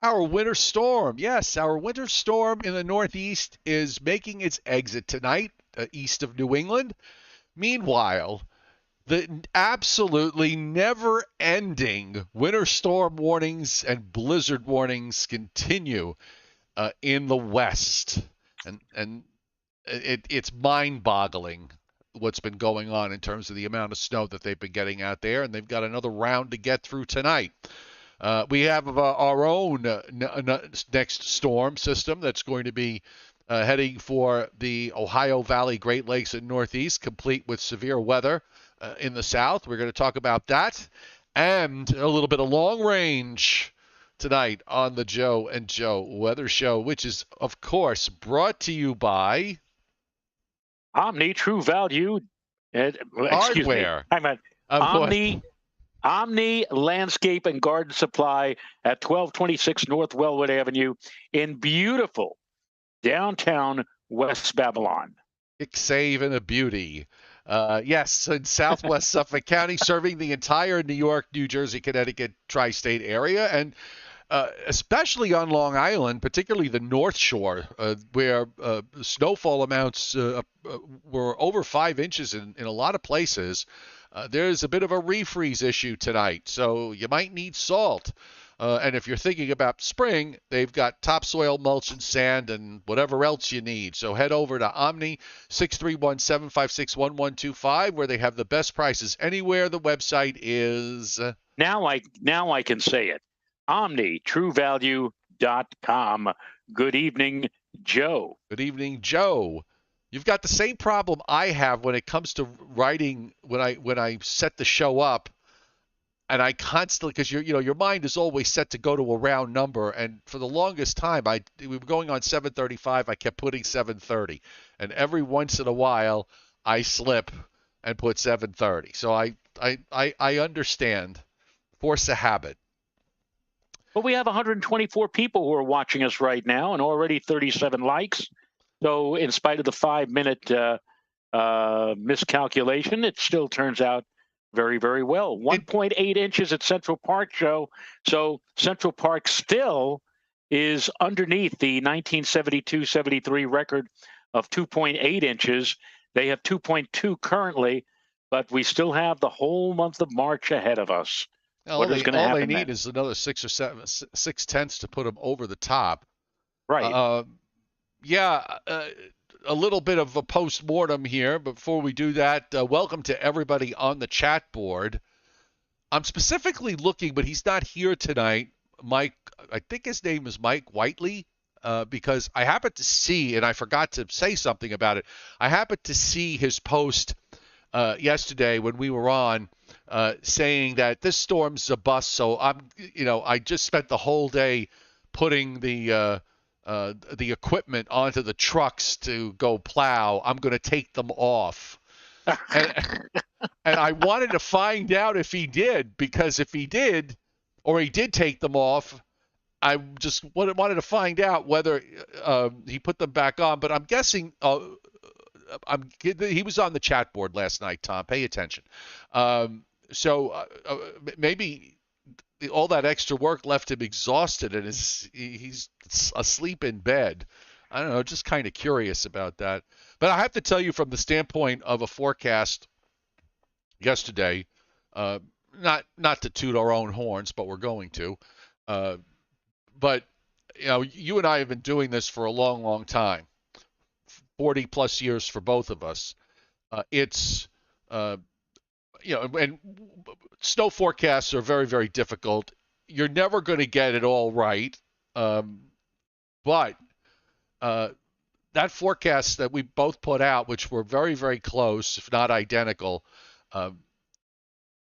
Our winter storm, yes, our winter storm in the Northeast is making its exit tonight, east of New England. Meanwhile, the absolutely never ending winter storm warnings and blizzard warnings continue in the West. And it's mind boggling what's been going on in terms of the amount of snow that they've been getting out there, and they've got another round to get through tonight. We have our own next storm system that's going to be heading for the Ohio Valley, Great Lakes, and Northeast, complete with severe weather in the south. We're going to talk about that and a little bit of long range tonight on the Joe and Joe Weather Show, which is, of course, brought to you by Omni True Value. Excuse me. Hardware. I'm at Omni Landscape and Garden Supply at 1226 North Wellwood Avenue in beautiful downtown West Babylon. Save and a beauty. Yes, in southwest Suffolk County, serving the entire New York, New Jersey, Connecticut tri-state area, and especially on Long Island, particularly the North Shore, where snowfall amounts were over 5 inches in a lot of places. There's a bit of a refreeze issue tonight, so you might need salt. And if you're thinking about spring, they've got topsoil, mulch, and sand, and whatever else you need. So head over to Omni 631-756-1125, where they have the best prices anywhere. The website is Now I can say it. OmniTrueValue.com. Good evening, Joe. Good evening, Joe. You've got the same problem I have when it comes to writing when I set the show up, and I constantly, because your mind is always set to go to a round number, and for the longest time we were going on 7:35. I kept putting 7:30, and every once in a while I slip and put 7:30. So I understand. Force a habit. Well, we have 124 people who are watching us right now, and already 37 likes. So, in spite of the 5-minute miscalculation, it still turns out very, very well. 1.8 inches at Central Park, Joe. So Central Park still is underneath the 1972-73 record of 2.8 inches. They have 2.2 currently, but we still have the whole month of March ahead of us. All they need is another 6 tenths to put them over the top. Right. A little bit of a post-mortem here. Before we do that, welcome to everybody on the chat board. I'm specifically looking, but he's not here tonight. Mike, I think his name is Mike Whiteley, because I happened to see, and I forgot to say something about it, I happened to see his post yesterday when we were on, saying that this storm's a bust. So I just spent the whole day putting the equipment onto the trucks to go plow. I'm going to take them off. And I wanted to find out if he did, because if he did, or he did take them off, I just wanted to find out whether he put them back on. But I'm guessing he was on the chat board last night, Tom. Pay attention. So maybe all that extra work left him exhausted, and he's asleep in bed. I don't know, just kind of curious about that. But I have to tell you, from the standpoint of a forecast yesterday, not to toot our own horns, but we're going to. But you and I have been doing this for a long, long time, 40 plus years for both of us. It's and snow forecasts are very, very difficult. You're never going to get it all right. But that forecast that we both put out, which were very, very close, if not identical,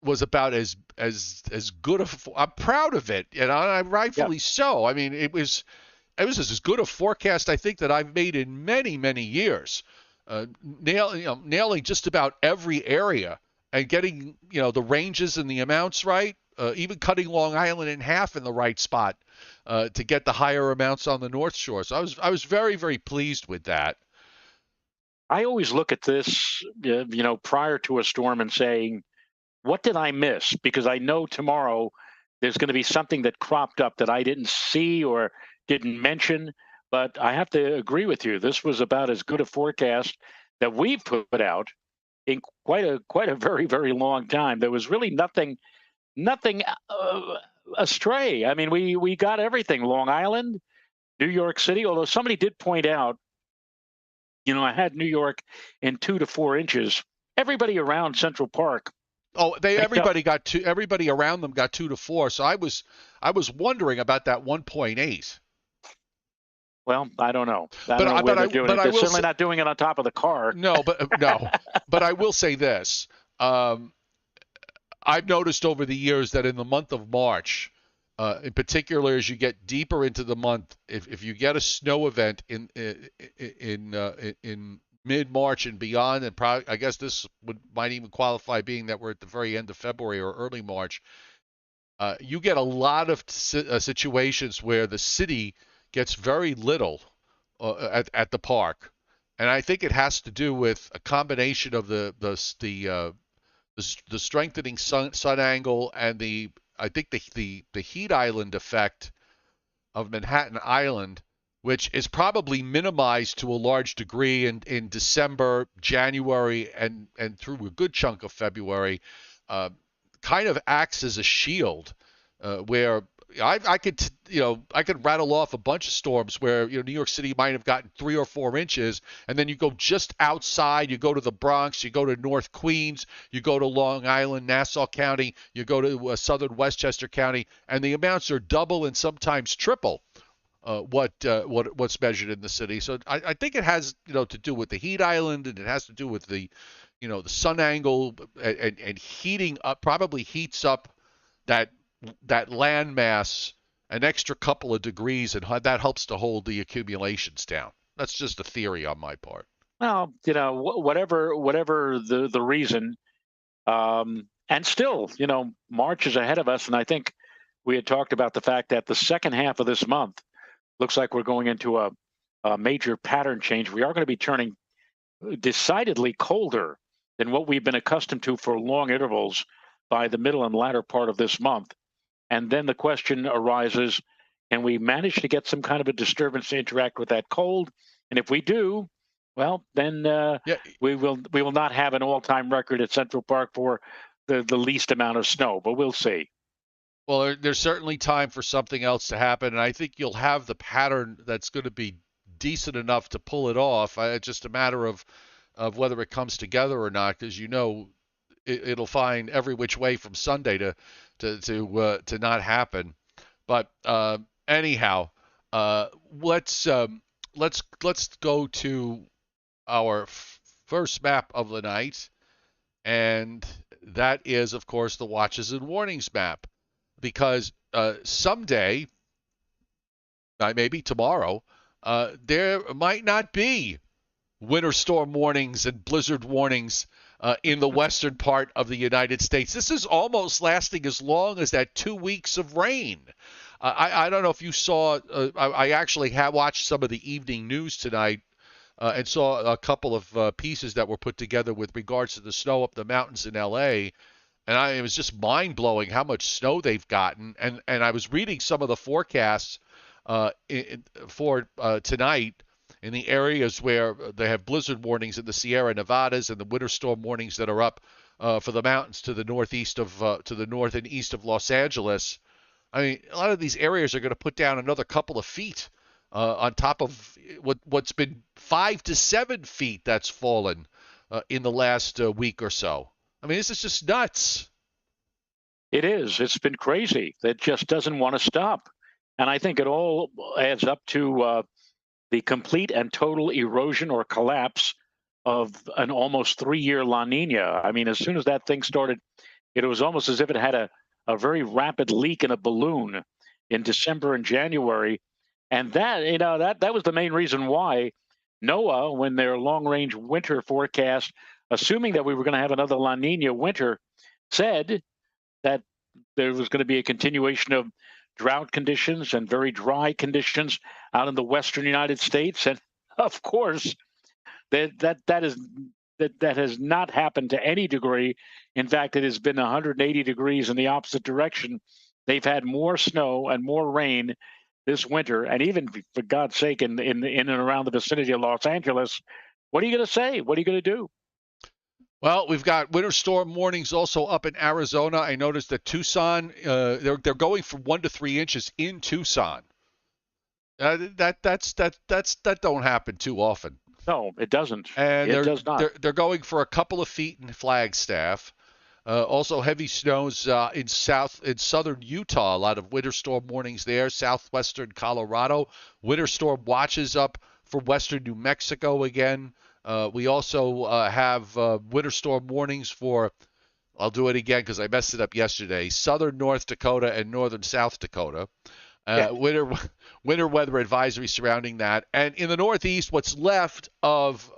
was about as good of. I'm proud of it, and I'm rightfully so. I mean, it was as good a forecast, I think, that I've made in many, many years. Nailing just about every area and getting the ranges and the amounts right. Even cutting Long Island in half in the right spot to get the higher amounts on the North Shore. So I was very, very pleased with that. I always look at this, prior to a storm and saying, what did I miss? Because I know tomorrow there's going to be something that cropped up that I didn't see or didn't mention. But I have to agree with you. This was about as good a forecast that we've put out in quite a very very long time. There was really nothing astray. I mean, we got everything. Long Island, New York City. Although somebody did point out, I had New York in 2 to 4 inches. Everybody around Central Park. Oh, everybody around them got 2 to 4. So I was wondering about that 1.8. Well, I don't know. I But don't know I where but they're I doing but it. I They're will certainly say, not doing it on top of the car. but I will say this. I've noticed over the years that in the month of March, in particular, as you get deeper into the month, if you get a snow event in mid March and beyond, and probably I guess this might even qualify, being that we're at the very end of February or early March. You get a lot of situations where the city gets very little at the park, and I think it has to do with a combination of the strengthening sun angle and I think the heat island effect of Manhattan Island, which is probably minimized to a large degree in December, January, and through a good chunk of February. Uh, Kind of acts as a shield, where I could I could rattle off a bunch of storms where New York City might have gotten 3 or 4 inches, and then you go just outside, you go to the Bronx, you go to North Queens, you go to Long Island, Nassau County, you go to southern Westchester County, and the amounts are double and sometimes triple what's measured in the city. So I think it has to do with the heat island, and it has to do with the sun angle, and heating up, probably heats up that landmass an extra couple of degrees, and that helps to hold the accumulations down. That's just a theory on my part. Well, whatever the reason, and still, March is ahead of us, and I think we had talked about the fact that the second half of this month looks like we're going into a major pattern change. We are going to be turning decidedly colder than what we've been accustomed to for long intervals by the middle and latter part of this month. And then the question arises, can we manage to get some kind of a disturbance to interact with that cold? And if we do, well, then Yeah, we will not have an all-time record at Central Park for the least amount of snow, but we'll see. well, there's certainly time for something else to happen, and I think you'll have the pattern that's going to be decent enough to pull it off. It's just a matter of whether it comes together or not, because it'll find every which way from Sunday to not happen. But anyhow, let's go to our first map of the night, and that is, of course, the watches and warnings map, because someday, maybe tomorrow, there might not be winter storm warnings and blizzard warnings in the western part of the United States. This is almost lasting as long as that 2 weeks of rain. I don't know if you saw, I actually have watched some of the evening news tonight, and saw a couple of pieces that were put together with regards to the snow up the mountains in LA. And it was just mind-blowing how much snow they've gotten. And I was reading some of the forecasts for tonight in the areas where they have blizzard warnings in the Sierra Nevadas, and the winter storm warnings that are up for the mountains to the north and east of Los Angeles. I mean, a lot of these areas are going to put down another couple of feet on top of what's been 5 to 7 feet that's fallen in the last week or so. I mean, this is just nuts. It is. It's been crazy. That just doesn't want to stop. And I think it all adds up to the complete and total erosion or collapse of an almost 3-year La Nina. I mean, as soon as that thing started, it was almost as if it had a very rapid leak in a balloon in December and January. And that was the main reason why NOAA, when their long-range winter forecast, assuming that we were going to have another La Nina winter, said that there was going to be a continuation of drought conditions and very dry conditions out in the western United States. And of course, that has not happened to any degree. In fact, it has been 180 degrees in the opposite direction they've had more snow and more rain this winter, and even for God's sake, in and around the vicinity of Los Angeles. What are you going to say? What are you going to do? Well, we've got winter storm warnings also up in Arizona. I noticed that Tucson, they're going from 1 to 3 inches in Tucson. That don't happen too often. No, it doesn't. And It they're does not. they're they're going for a couple of feet in Flagstaff. Also, heavy snows in southern Utah. A lot of winter storm warnings there. Southwestern Colorado, winter storm watches up for western New Mexico again. We also have winter storm warnings for. I'll do it again because I messed it up yesterday. Southern North Dakota and northern South Dakota. Yeah. Winter weather advisory surrounding that. And in the Northeast, what's left of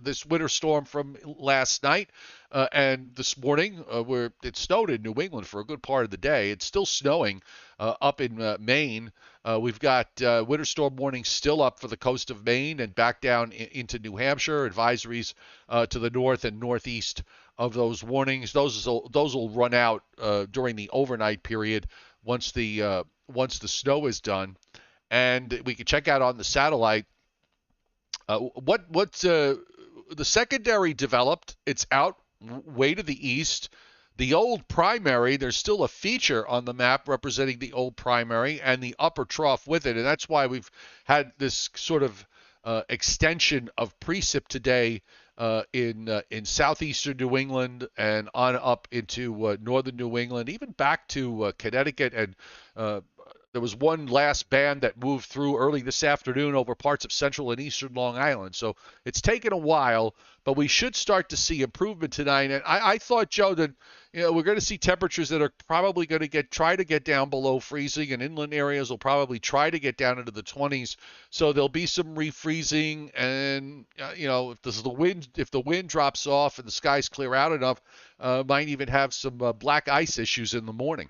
this winter storm from last night and this morning, where it snowed in New England for a good part of the day. It's still snowing up in Maine. We've got winter storm warnings still up for the coast of Maine and back down into New Hampshire. Advisories to the north and northeast of those warnings. Those will run out during the overnight period once the snow is done, and we can check out on the satellite what the secondary developed. It's out way to the east. The old primary, there's still a feature on the map representing the old primary and the upper trough with it, and that's why we've had this sort of extension of precip today in southeastern New England and on up into northern New England, even back to Connecticut. And there was one last band that moved through early this afternoon over parts of central and eastern Long Island. So it's taken a while, but we should start to see improvement tonight. And I thought, Joe, that we're going to see temperatures that are probably going to try to get down below freezing, and inland areas will probably try to get down into the 20s. So there'll be some refreezing, and if the wind drops off and the skies clear out enough, might even have some black ice issues in the morning.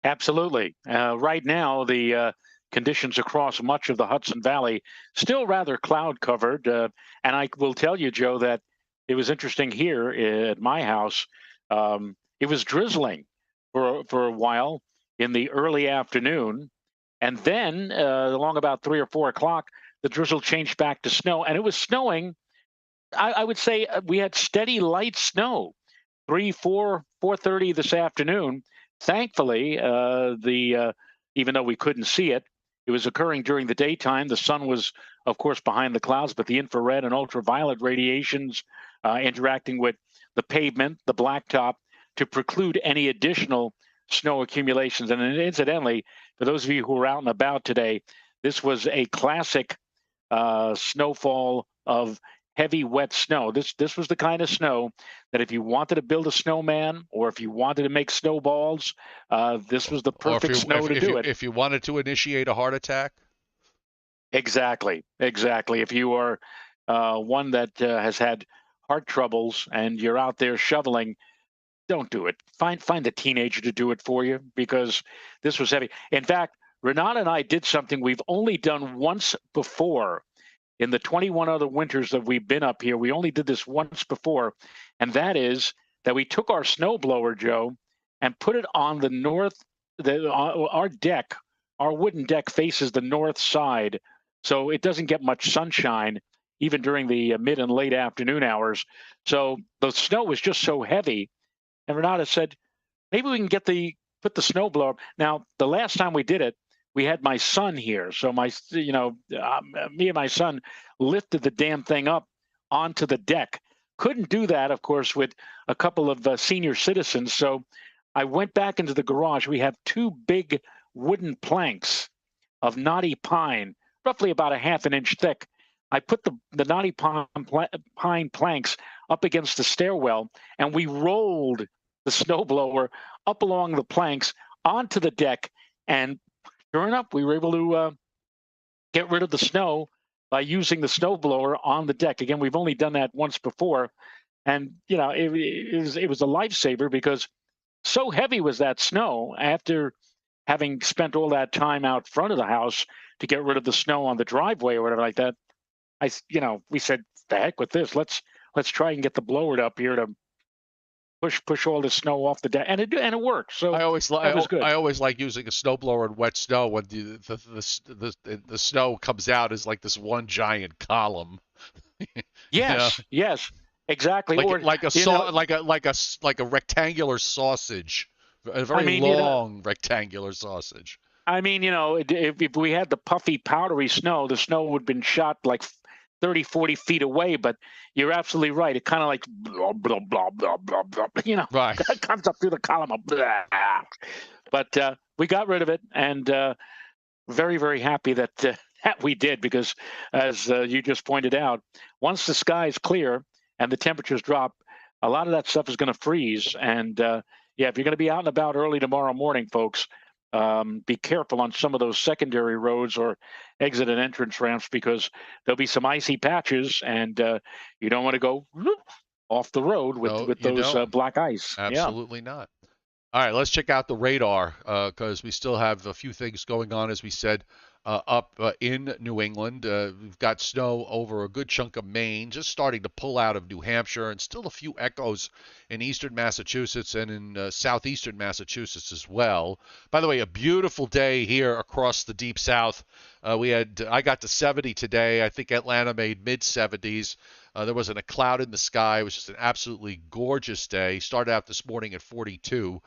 Absolutely. Right now, the conditions across much of the Hudson Valley still rather cloud covered. And I will tell you, Joe, that it was interesting here at my house. It was drizzling for a while in the early afternoon. And then along about 3 or 4 o'clock, the drizzle changed back to snow. And it was snowing. I would say we had steady light snow, 3, 4, 4:30 this afternoon. Thankfully, even though we couldn't see it, it was occurring during the daytime. The sun was, of course, behind the clouds, but the infrared and ultraviolet radiations interacting with the pavement, the blacktop, to preclude any additional snow accumulations. And incidentally, for those of you who are out and about today, this was a classic snowfall of heavy, wet snow. This was the kind of snow that if you wanted to build a snowman or if you wanted to make snowballs, this was the perfect snow to do it. If you wanted to initiate a heart attack. Exactly. If you are one that has had heart troubles and you're out there shoveling, don't do it. Find a teenager to do it for you, because this was heavy. In fact, Renata and I did something we've only done once before. In the 21 other winters that we've been up here, we only did this once before, and that is that we took our snowblower, Joe, and put it on the north. Our deck, our wooden deck, faces the north side, so it doesn't get much sunshine, even during the mid and late afternoon hours. So the snow was just so heavy, and Renata said, maybe we can put the snowblower. Now, the last time we did it, we had my son here. So me and my son lifted the damn thing up onto the deck. Couldn't do that, of course, with a couple of senior citizens. So I went back into the garage. We have 2 big wooden planks of knotty pine, roughly about a half an inch thick. I put the knotty pine planks up against the stairwell, and we rolled the snowblower up along the planks onto the deck, and sure enough, we were able to get rid of the snow by using the snowblower on the deck. Again, we've only done that once before, and it was a lifesaver, because so heavy was that snow. After having spent all that time out front of the house to get rid of the snow on the driveway or whatever like that, we said, the heck with this. Let's try and get the blower up here to push all the snow off the deck, and it worked. So I always that was good. I always like using a snowblower in wet snow when the snow comes out as like this one giant column. You know, Yes, exactly. like Or like a you know, like a rectangular sausage, a I very mean, long rectangular sausage. if we had the puffy, powdery snow, the snow would have been shot like 30, 40 feet away. But you're absolutely right. It kind of like blah, blah, blah, blah, blah, blah, Right. comes up through the column of blah. But we got rid of it, and very, very happy that that we did, because as you just pointed out, once the sky is clear and the temperatures drop, a lot of that stuff is going to freeze. And yeah, if you're going to be out and about early tomorrow morning, folks, be careful on some of those secondary roads or exit and entrance ramps, because there'll be some icy patches, and you don't want to go off the road with No, you those don't. black ice. Yeah. Absolutely not. All right, let's check out the radar because we still have a few things going on, as we said, up in New England. We've got snow over a good chunk of Maine, just starting to pull out of New Hampshire, and still a few echoes in eastern Massachusetts and in southeastern Massachusetts as well. By the way, a beautiful day here across the deep south. I got to 70 today. I think Atlanta made mid 70s. There wasn't a cloud in the sky. It was just an absolutely gorgeous day. Started out this morning at 42,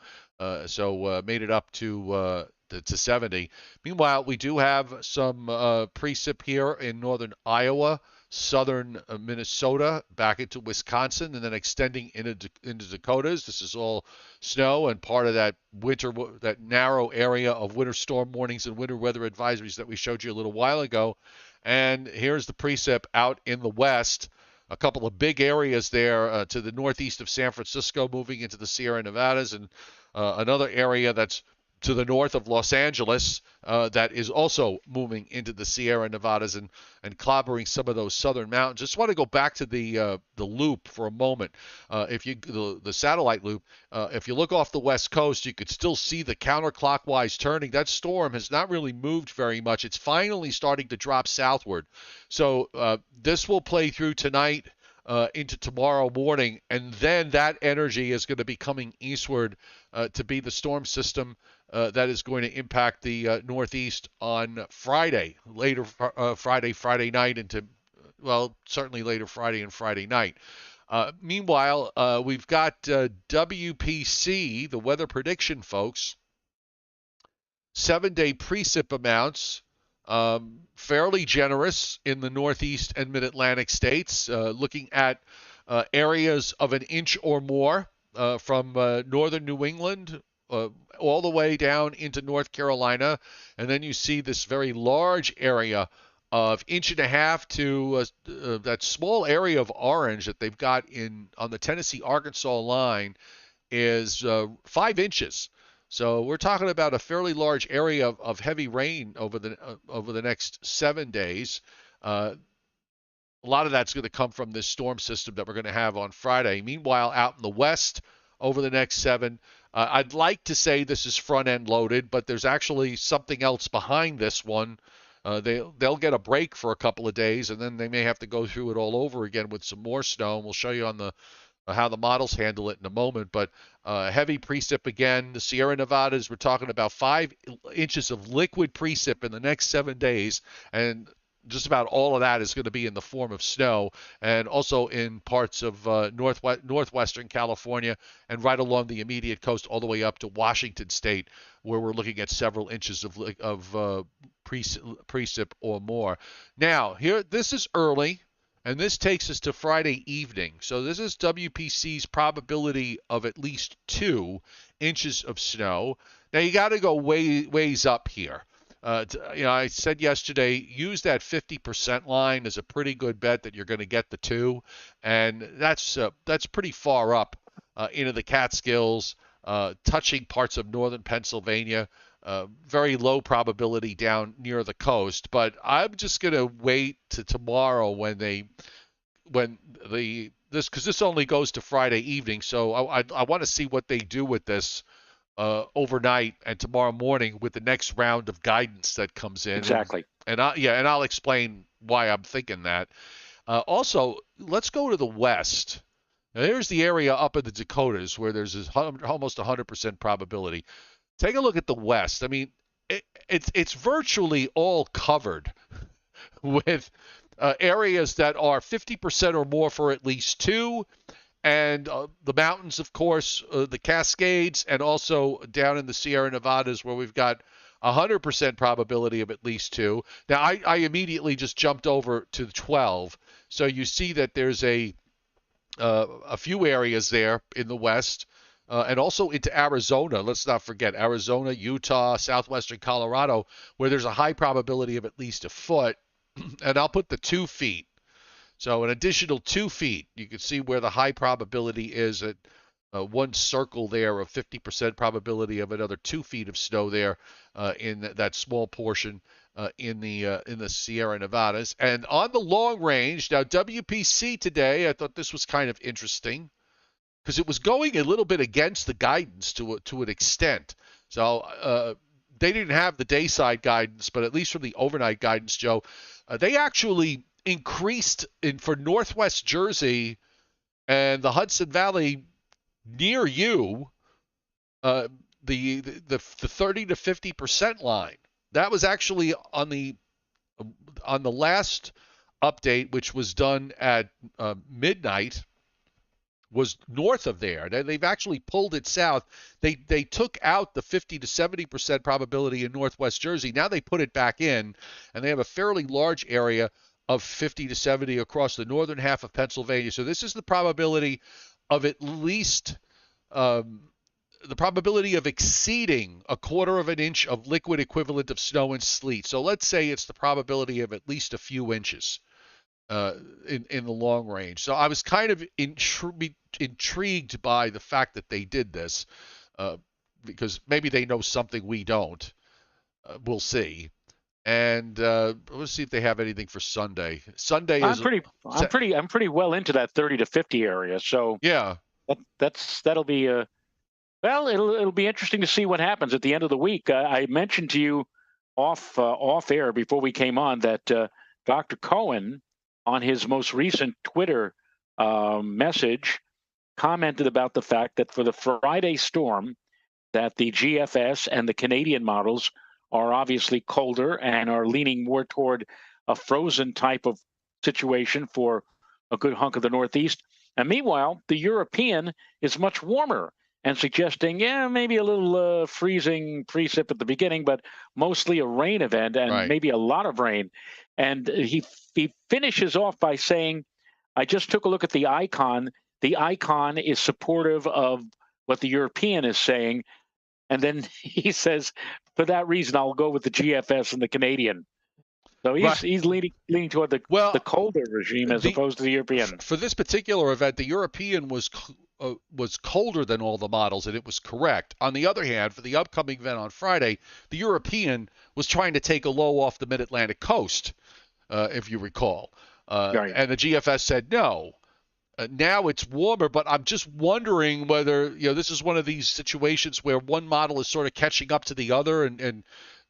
so made it up to 70. Meanwhile, we do have some precip here in northern Iowa, southern Minnesota, back into Wisconsin, and then extending into Dakotas. This is all snow and part of that that narrow area of winter storm warnings and winter weather advisories that we showed you a little while ago. And here's the precip out in the west. A couple of big areas there to the northeast of San Francisco, moving into the Sierra Nevadas, and another area that's to the north of Los Angeles that is also moving into the Sierra Nevadas and clobbering some of those southern mountains. Just want to go back to the loop for a moment. If you the satellite loop, if you look off the west coast, you could still see the counterclockwise turning. That storm has not really moved very much. It's finally starting to drop southward. So this will play through tonight into tomorrow morning, and then that energy is going to be coming eastward to be the storm system that is going to impact the Northeast on Friday, Friday night into, well, certainly later Friday and Friday night. Meanwhile, we've got WPC, the weather prediction folks, 7-day precip amounts, fairly generous in the Northeast and Mid-Atlantic states, looking at areas of an inch or more from northern New England all the way down into North Carolina, and then you see this very large area of inch and a half to that small area of orange that they've got on the Tennessee-Arkansas line is 5 inches. So we're talking about a fairly large area of heavy rain over the next 7 days. A lot of that's going to come from this storm system that we're going to have on Friday. Meanwhile, out in the west, over the next 7, I'd like to say this is front-end loaded, but there's actually something else behind this one. They'll get a break for a couple of days, and then they may have to go through it all over again with some more snow. And we'll show you on how the models handle it in a moment. But heavy precip again. The Sierra Nevadas, we're talking about 5 inches of liquid precip in the next 7 days, and just about all of that is going to be in the form of snow, and also in parts of northwestern California and right along the immediate coast all the way up to Washington State, where we're looking at several inches of precip or more. Now, this is early, and this takes us to Friday evening. So this is WPC's probability of at least 2 inches of snow. Now, you got to go ways up here. I said yesterday, use that 50% line as a pretty good bet that you're going to get the 2, and that's pretty far up into the Catskills, touching parts of northern Pennsylvania. Very low probability down near the coast, but I'm just going to wait to tomorrow because this only goes to Friday evening, so I want to see what they do with this overnight and tomorrow morning with the next round of guidance that comes in. Exactly. And I'll explain why I'm thinking that. Also, let's go to the west Now, here's the area up in the Dakotas where there's almost 100% probability. Take a look at the West. I mean, it's virtually all covered with areas that are 50% or more for at least two, and the mountains, of course, the Cascades, and also down in the Sierra Nevadas where we've got 100% probability of at least two. Now, I immediately just jumped over to 12, so you see that there's a few areas there in the West. And also into Arizona. Let's not forget Arizona, Utah, southwestern Colorado, where there's a high probability of at least a foot. And I'll put the 2 feet. So an additional 2 feet. You can see where the high probability is at one circle there of 50% probability of another 2 feet of snow there in that small portion in the Sierra Nevadas. And on the long range, now WPC today, I thought this was kind of interesting because it was going a little bit against the guidance to an extent. So they didn't have the dayside guidance, but at least from the overnight guidance, Joe, they actually increased for Northwest Jersey and the Hudson Valley near you the 30 to 50% line. That was actually on the last update, which was done at midnight, was north of there. They've actually pulled it south. They took out the 50 to 70% probability in Northwest Jersey. Now they put it back in, and they have a fairly large area of 50 to 70 across the northern half of Pennsylvania. So this is the probability of at least the probability of exceeding a quarter of an inch of liquid equivalent of snow and sleet. So let's say it's the probability of at least a few inches in the long range. So I was kind of intrigued by the fact that they did this because maybe they know something we don't. We'll see. And let's see if they have anything for Sunday. Sunday is I'm pretty well into that 30 to 50 area. So yeah, that'll be well, it'll be interesting to see what happens at the end of the week. I mentioned to you off air before we came on that Dr. Cohen, on his most recent Twitter message, commented about the fact that for the Friday storm, that the GFS and the Canadian models are obviously colder and are leaning more toward a frozen type of situation for a good hunk of the Northeast. And meanwhile, the European is much warmer and suggesting, maybe a little freezing precip at the beginning, but mostly a rain event and maybe a lot of rain. And he finishes off by saying, I just took a look at the icon. The icon is supportive of what the European is saying. And then he says, for that reason, I'll go with the GFS and the Canadian. So he's leaning toward the colder regime as opposed to the European. For this particular event, the European was colder than all the models, and it was correct. On the other hand, for the upcoming event on Friday, the European was trying to take a low off the mid-Atlantic coast, if you recall. And the GFS said no. Now it's warmer, but I'm just wondering whether this is one of these situations where one model is sort of catching up to the other, and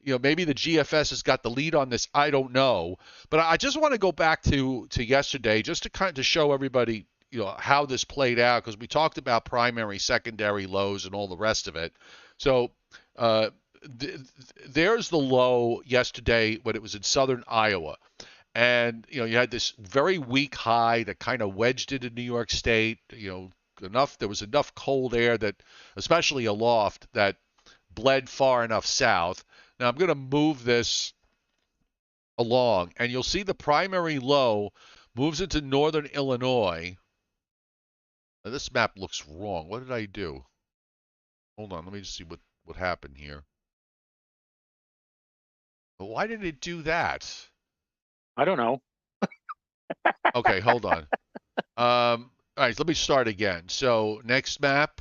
maybe the GFS has got the lead on this. I don't know, but I just want to go back to yesterday just to kind of show everybody how this played out, because we talked about primary, secondary lows and all the rest of it. So there's the low yesterday when it was in southern Iowa. And, you had this very weak high that kind of wedged into New York State, there was enough cold air that, especially aloft, that bled far enough south. Now I'm going to move this along, and you'll see the primary low moves into northern Illinois. Now, this map looks wrong. What did I do? Hold on, let me just see what happened here. But why did it do that? I don't know. Okay, hold on. All right, let me start again. So next map.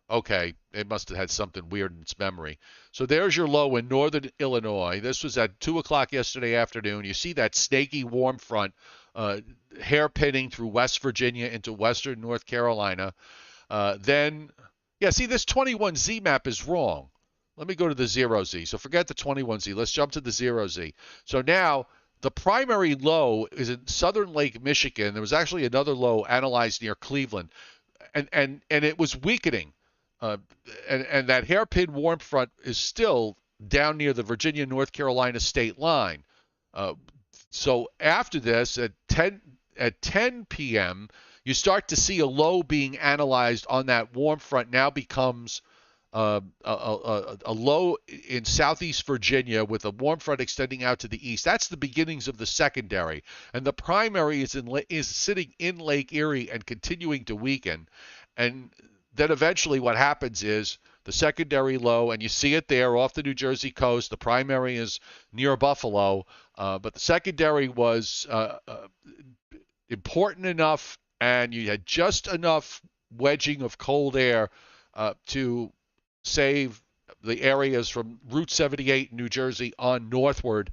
Okay, it must have had something weird in its memory. So there's your low in northern Illinois. This was at 2 o'clock yesterday afternoon. You see that snaky warm front hairpinning through West Virginia into western North Carolina. See, this 21Z map is wrong. Let me go to the 0Z. So forget the 21Z. Let's jump to the 0Z. So now The primary low is in southern Lake Michigan. There was actually another low analyzed near Cleveland, and it was weakening. Uh, and that hairpin warm front is still down near the Virginia North Carolina state line. Uh, so after this, at 10 p.m., you start to see a low being analyzed on that warm front. Now becomes a low in southeast Virginia with a warm front extending out to the east. That's the beginnings of the secondary, and the primary is sitting in Lake Erie and continuing to weaken. And then eventually, what happens is the secondary low, and you see it there off the New Jersey coast. The primary is near Buffalo, but the secondary was important enough, and you had just enough wedging of cold air to save the areas from Route 78 in New Jersey on northward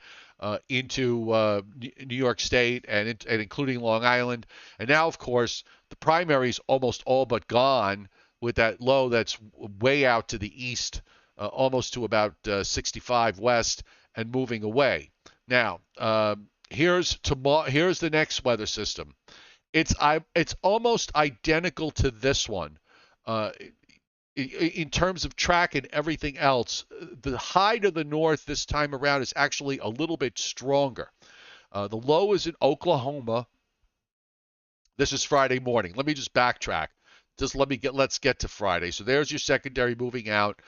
into New York State and including Long Island. And now, of course, the primary is almost all but gone with that low that's way out to the east, almost to about 65 west and moving away. Now, here's the next weather system. It's almost identical to this one. In terms of track and everything else, the high to the north this time around is actually a little bit stronger. The low is in Oklahoma. This is Friday morning. Let me just backtrack. Let's get to Friday. So there's your secondary moving out.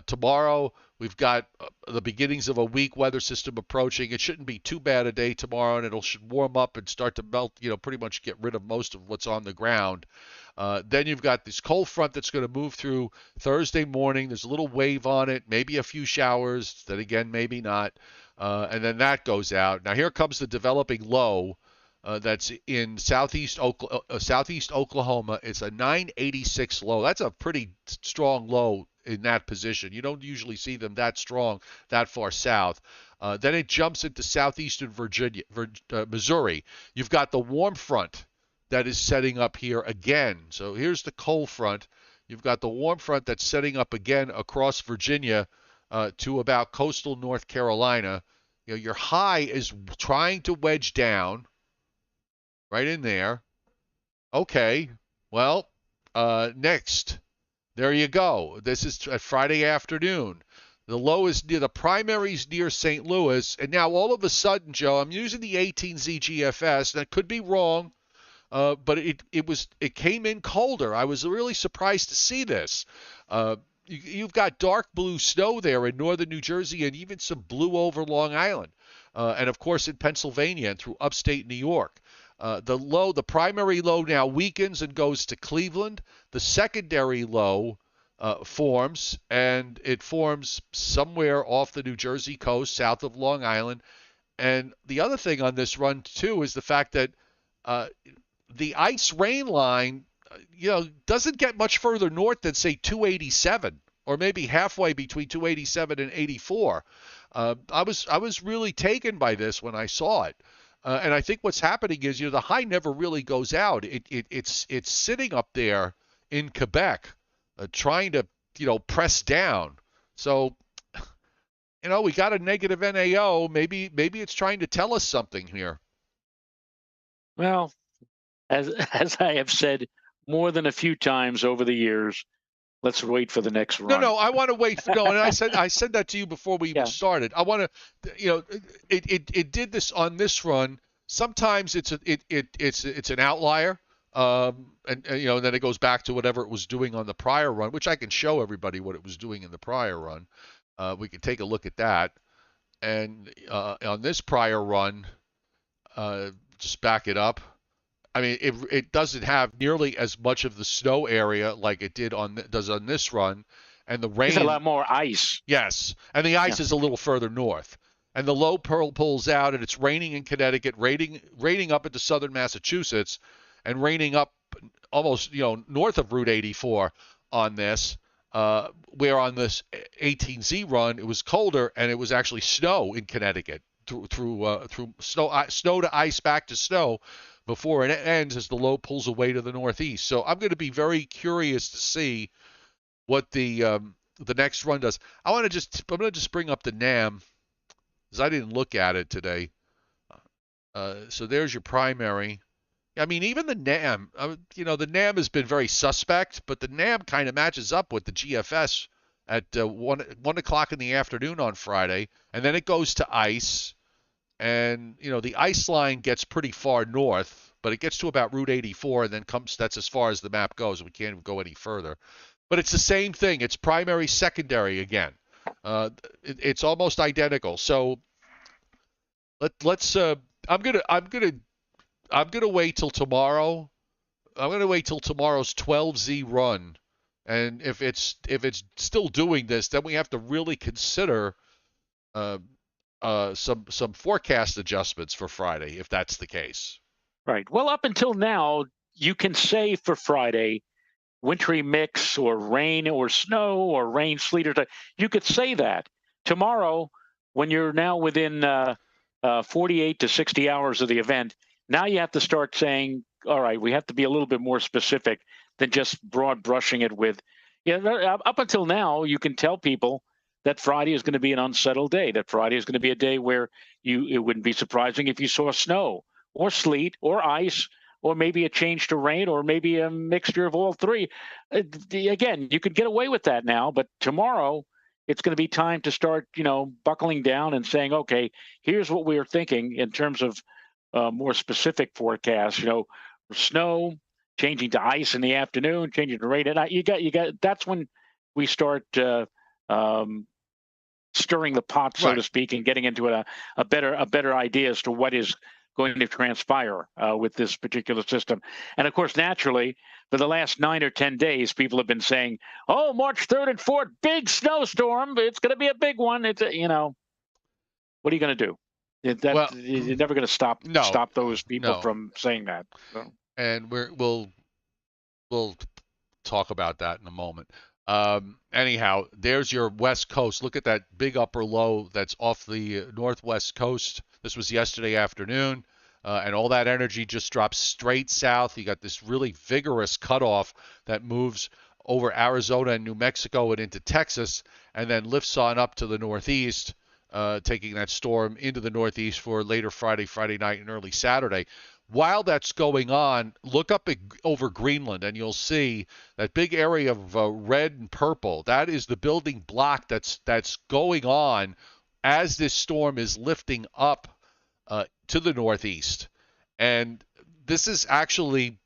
Tomorrow we've got the beginnings of a weak weather system approaching. It shouldn't be too bad a day tomorrow, and it should warm up and start to melt. Pretty much get rid of most of what's on the ground. Then you've got this cold front that's going to move through Thursday morning. There's a little wave on it, maybe a few showers. Then again, maybe not. And then that goes out. Now here comes the developing low. That's in southeast Oklahoma. It's a 986 low. That's a pretty strong low in that position. You don't usually see them that strong that far south. Then it jumps into southeastern Missouri. You've got the warm front that is setting up here again. So here's the cold front. You've got the warm front that's setting up again across Virginia to about coastal North Carolina. Your high is trying to wedge down right in there. Okay, well, next. There you go. This is at Friday afternoon. The low is near the primaries near St. Louis. And now all of a sudden, Joe, I'm using the 18Z GFS. That could be wrong, but it came in colder. I was really surprised to see this. You've got dark blue snow there in northern New Jersey and even some blue over Long Island. And, of course, in Pennsylvania and through upstate New York. The primary low now weakens and goes to Cleveland. The secondary low forms, and it forms somewhere off the New Jersey coast, south of Long Island. And the other thing on this run, too, is the fact that the ice rain line, doesn't get much further north than, say, 287, or maybe halfway between 287 and 84. I was really taken by this when I saw it. And I think what's happening is, the high never really goes out. It's sitting up there in Quebec, trying to, press down. So, we got a negative NAO. Maybe it's trying to tell us something here. Well, as I have said more than a few times over the years, let's wait for the next run. No, I want to wait. And I said that to you before we even started. I want to, it did this on this run. Sometimes it's an outlier, and then it goes back to whatever it was doing on the prior run, which I can show everybody what it was doing in the prior run. We can take a look at that, and on this prior run, just back it up. I mean, it doesn't have nearly as much of the snow area like it does on this run, and the rain. There's a lot more ice. Yes, and the ice is a little further north, and the low pulls out, and it's raining in Connecticut, raining up into southern Massachusetts, and raining up almost north of Route 84 on this. Where on this 18Z run it was colder, and it was actually snow in Connecticut through snow to ice back to snow before it ends as the low pulls away to the northeast. So I'm going to be very curious to see what the next run does. I'm going to just bring up the NAM because I didn't look at it today. So there's your primary. I mean, even the NAM, the NAM has been very suspect, but the NAM kind of matches up with the GFS at 1 o'clock in the afternoon on Friday, and then it goes to ice, and the ice line gets pretty far north, but it gets to about Route 84, and then comes. That's as far as the map goes. We can't even go any further. But it's the same thing. It's primary, secondary again. It's almost identical. So let's. I'm gonna wait till tomorrow. I'm gonna wait till tomorrow's 12Z run, and if it's still doing this, then we have to really consider uh, some forecast adjustments for Friday, if that's the case. Right. Well, up until now, you can say for Friday, wintry mix or rain or snow or rain, sleet, or you could say that. Tomorrow, when you're now within 48 to 60 hours of the event, now you have to start saying, all right, we have to be a little bit more specific than just broad brushing it with. Up until now, you can tell people that Friday is going to be an unsettled day, that Friday is going to be a day where it wouldn't be surprising if you saw snow or sleet or ice or maybe a change to rain, or maybe a mixture of all three. Again, you could get away with that now, but tomorrow it's going to be time to start, buckling down and saying, okay, here's what we are thinking in terms of more specific forecasts. Snow changing to ice in the afternoon, changing to rain at night. You got. That's when we start stirring the pot, so to speak, and getting into a better idea as to what is going to transpire with this particular system. And of course, naturally, for the last 9 or 10 days, people have been saying, "Oh, March 3rd and 4th, big snowstorm. It's going to be a big one." It's what are you going to do? You're never going to stop those people from saying that. So. And we'll talk about that in a moment. Anyhow, there's your west coast. Look at that big upper low that's off the northwest coast. This was yesterday afternoon, and all that energy just drops straight south. You got this really vigorous cutoff that moves over Arizona and New Mexico and into Texas, and then lifts on up to the northeast, taking that storm into the northeast for later Friday night, and early Saturday. While that's going on, look up over Greenland, and you'll see that big area of red and purple. That is the building block that's going on as this storm is lifting up to the northeast. And this is actually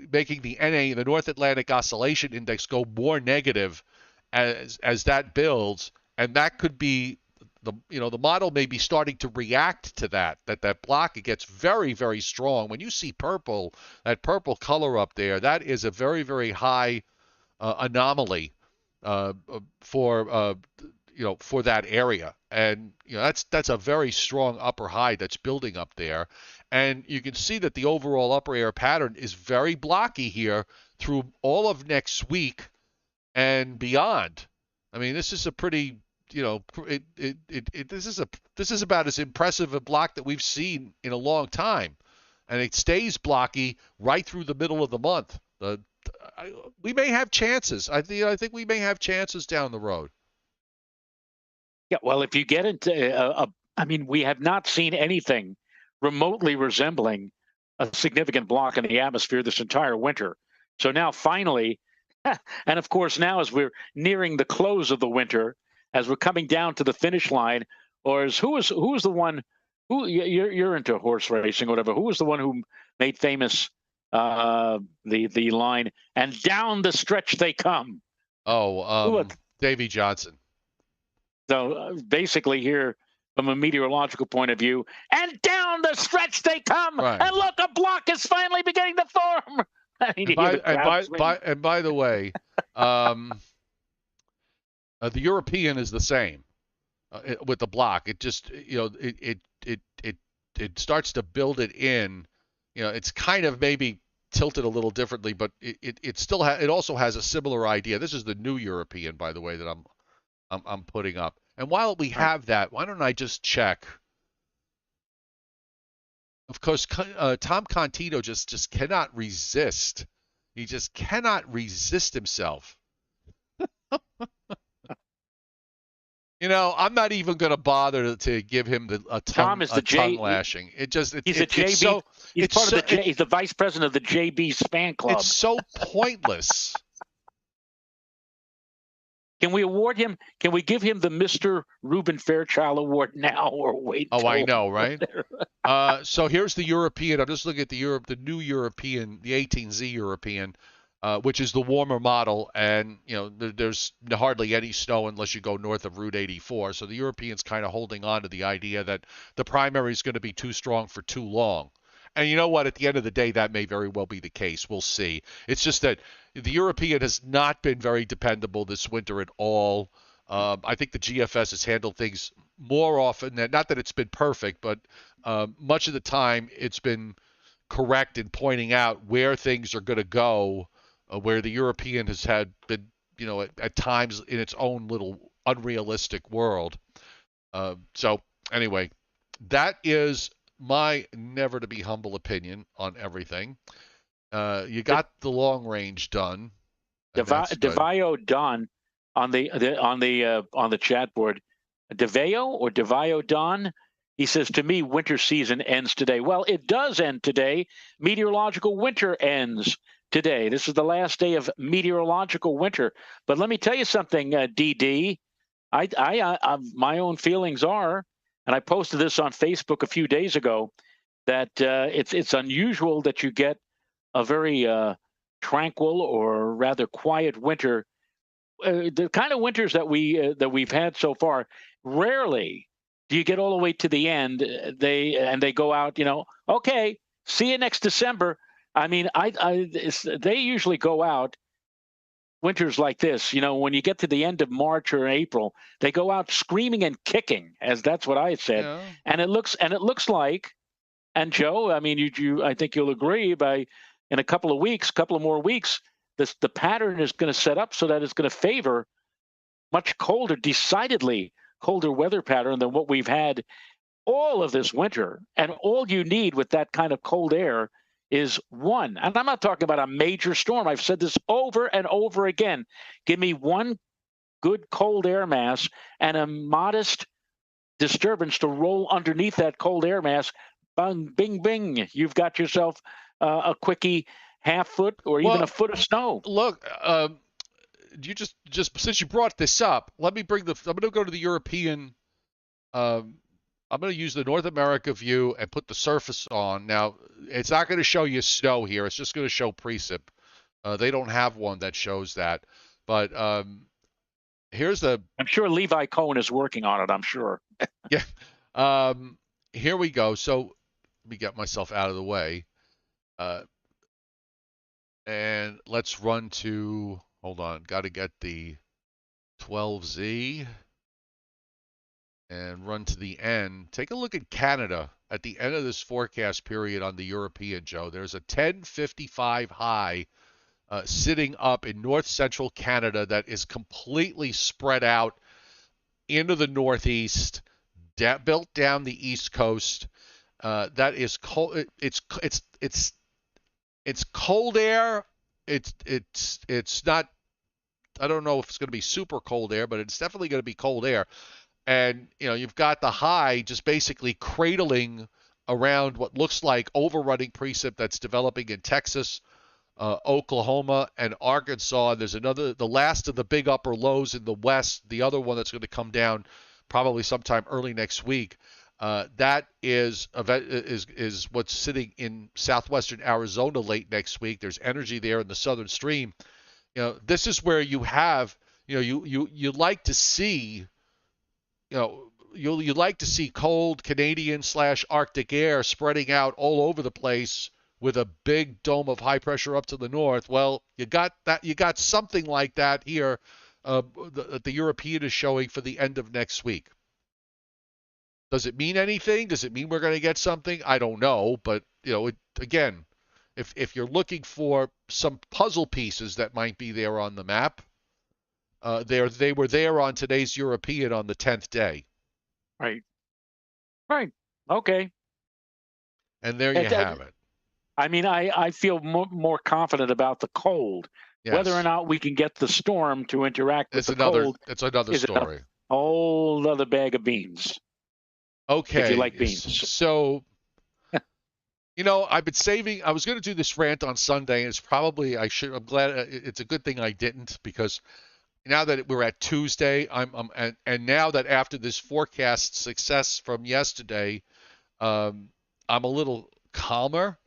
making the NA, the North Atlantic Oscillation Index, go more negative as that builds, and that could be the model may be starting to react to that block. It gets very, very strong. When you see purple, that purple color up there, that is a very, very high anomaly for that area. And that's a very strong upper high that's building up there. And you can see that the overall upper air pattern is very blocky here through all of next week and beyond. I mean, this is a pretty this is about as impressive a block that we've seen in a long time, and it stays blocky right through the middle of the month. We may have chances. I think we may have chances down the road. Yeah, well, if you get into, we have not seen anything remotely resembling a significant block in the atmosphere this entire winter. So now, finally, and of course, now as we're nearing the close of the winter, as we're coming down to the finish line, or who is the one who you're into horse racing or whatever? Who was the one who made famous the line, and down the stretch they come? Oh, Davy Johnson. So basically, here from a meteorological point of view, and down the stretch they come, and look, a block is finally beginning to form. And by the way, the European is the same with the block. It just it starts to build it in. It's kind of maybe tilted a little differently, but it still it also has a similar idea. This is the new European, by the way, that I'm putting up. And while we have that, why don't I just check? Of course, Tom Contino just cannot resist. He just cannot resist himself. I'm not even going to bother to give him a Tom is the tongue J. lashing. It just He's a it's JB. so He's it's part of so the J. He's the vice president of the JB Span it's Club. so pointless. Can we award him? Can we give him the Mr. Reuben Fairchild Award now, or wait? Oh, I know, right? There? So here's the European. I'm just looking at the new European, the 18Z European, which is the warmer model, and there's hardly any snow unless you go north of Route 84. So the European's kind of holding on to the idea that the primary is going to be too strong for too long. And you know what? At the end of the day, that may very well be the case. We'll see. It's just that the European has not been very dependable this winter at all. I think the GFS has handled things more often than not that it's been perfect, but much of the time it's been correct in pointing out where things are going to go, where the European has had been, at times in its own little unrealistic world. So anyway, that is my never to be humble opinion on everything. You got the long range done. DeVio Don on the chat board. DeVio or DeVio Don. He says, to me, winter season ends today. Well, it does end today. Meteorological winter ends today. This is the last day of meteorological winter. But let me tell you something, DD. My own feelings are, and I posted this on Facebook a few days ago, that it's unusual that you get a very tranquil or rather quiet winter. The kind of winters that we've had so far, rarely do you get all the way to the end. They go out, okay, see you next December. I mean, they usually go out winters like this. When you get to the end of March or April, they go out screaming and kicking, as that's what I said. Yeah. And it looks like, and Joe, I mean, I think you'll agree, in a couple of more weeks, the pattern is going to set up so that it's going to favor much colder, decidedly colder weather pattern than what we've had all of this winter. And all you need with that kind of cold air is one. And I'm not talking about a major storm. I've said this over and over again. Give me one good cold air mass and a modest disturbance to roll underneath that cold air mass. Bang, bing, bing. You've got yourself a quickie half foot or even a foot of snow. Look, you just since you brought this up, let me I'm going to go to the European. I'm going to use the North America view and put the surface on. Now, it's not going to show you snow here. It's just going to show precip. They don't have one that shows that. But here's the. I'm sure Levi Cohen is working on it. I'm sure. Yeah. Here we go. So let me get myself out of the way. And let's run to. Hold on. Got to get the 12Z. And run to the end. Take a look at Canada at the end of this forecast period on the European, Joe. There's a 1055 high sitting up in north central Canada that is completely spread out into the northeast, built down the east coast. That is cold. It's cold air. It's not. I don't know if it's going to be super cold air, but it's definitely going to be cold air. And, you've got the high just basically cradling around what looks like overrunning precip that's developing in Texas, Oklahoma, and Arkansas. And there's the last of the big upper lows in the west, the other one that's going to come down probably sometime early next week. That is what's sitting in southwestern Arizona late next week. There's energy there in the southern stream. This is where you have, you like to see, you'd like to see cold Canadian / Arctic air spreading out all over the place with a big dome of high pressure up to the north. Well, you got something like that here. The European is showing for the end of next week. Does it mean anything? Does it mean we're going to get something? I don't know, but again, if you're looking for some puzzle pieces that might be there on the map, they were there on today's European on the 10th day. Right. Okay. And there you have it. I mean, I feel more confident about the cold. Yes. Whether or not we can get the storm to interact with the cold. It's another story. whole other bag of beans. Okay. If you like beans. So, I've been saving. I was going to do this rant on Sunday, and I'm glad. It's a good thing I didn't, because now that we're at Tuesday, and now that after this forecast success from yesterday, I'm a little calmer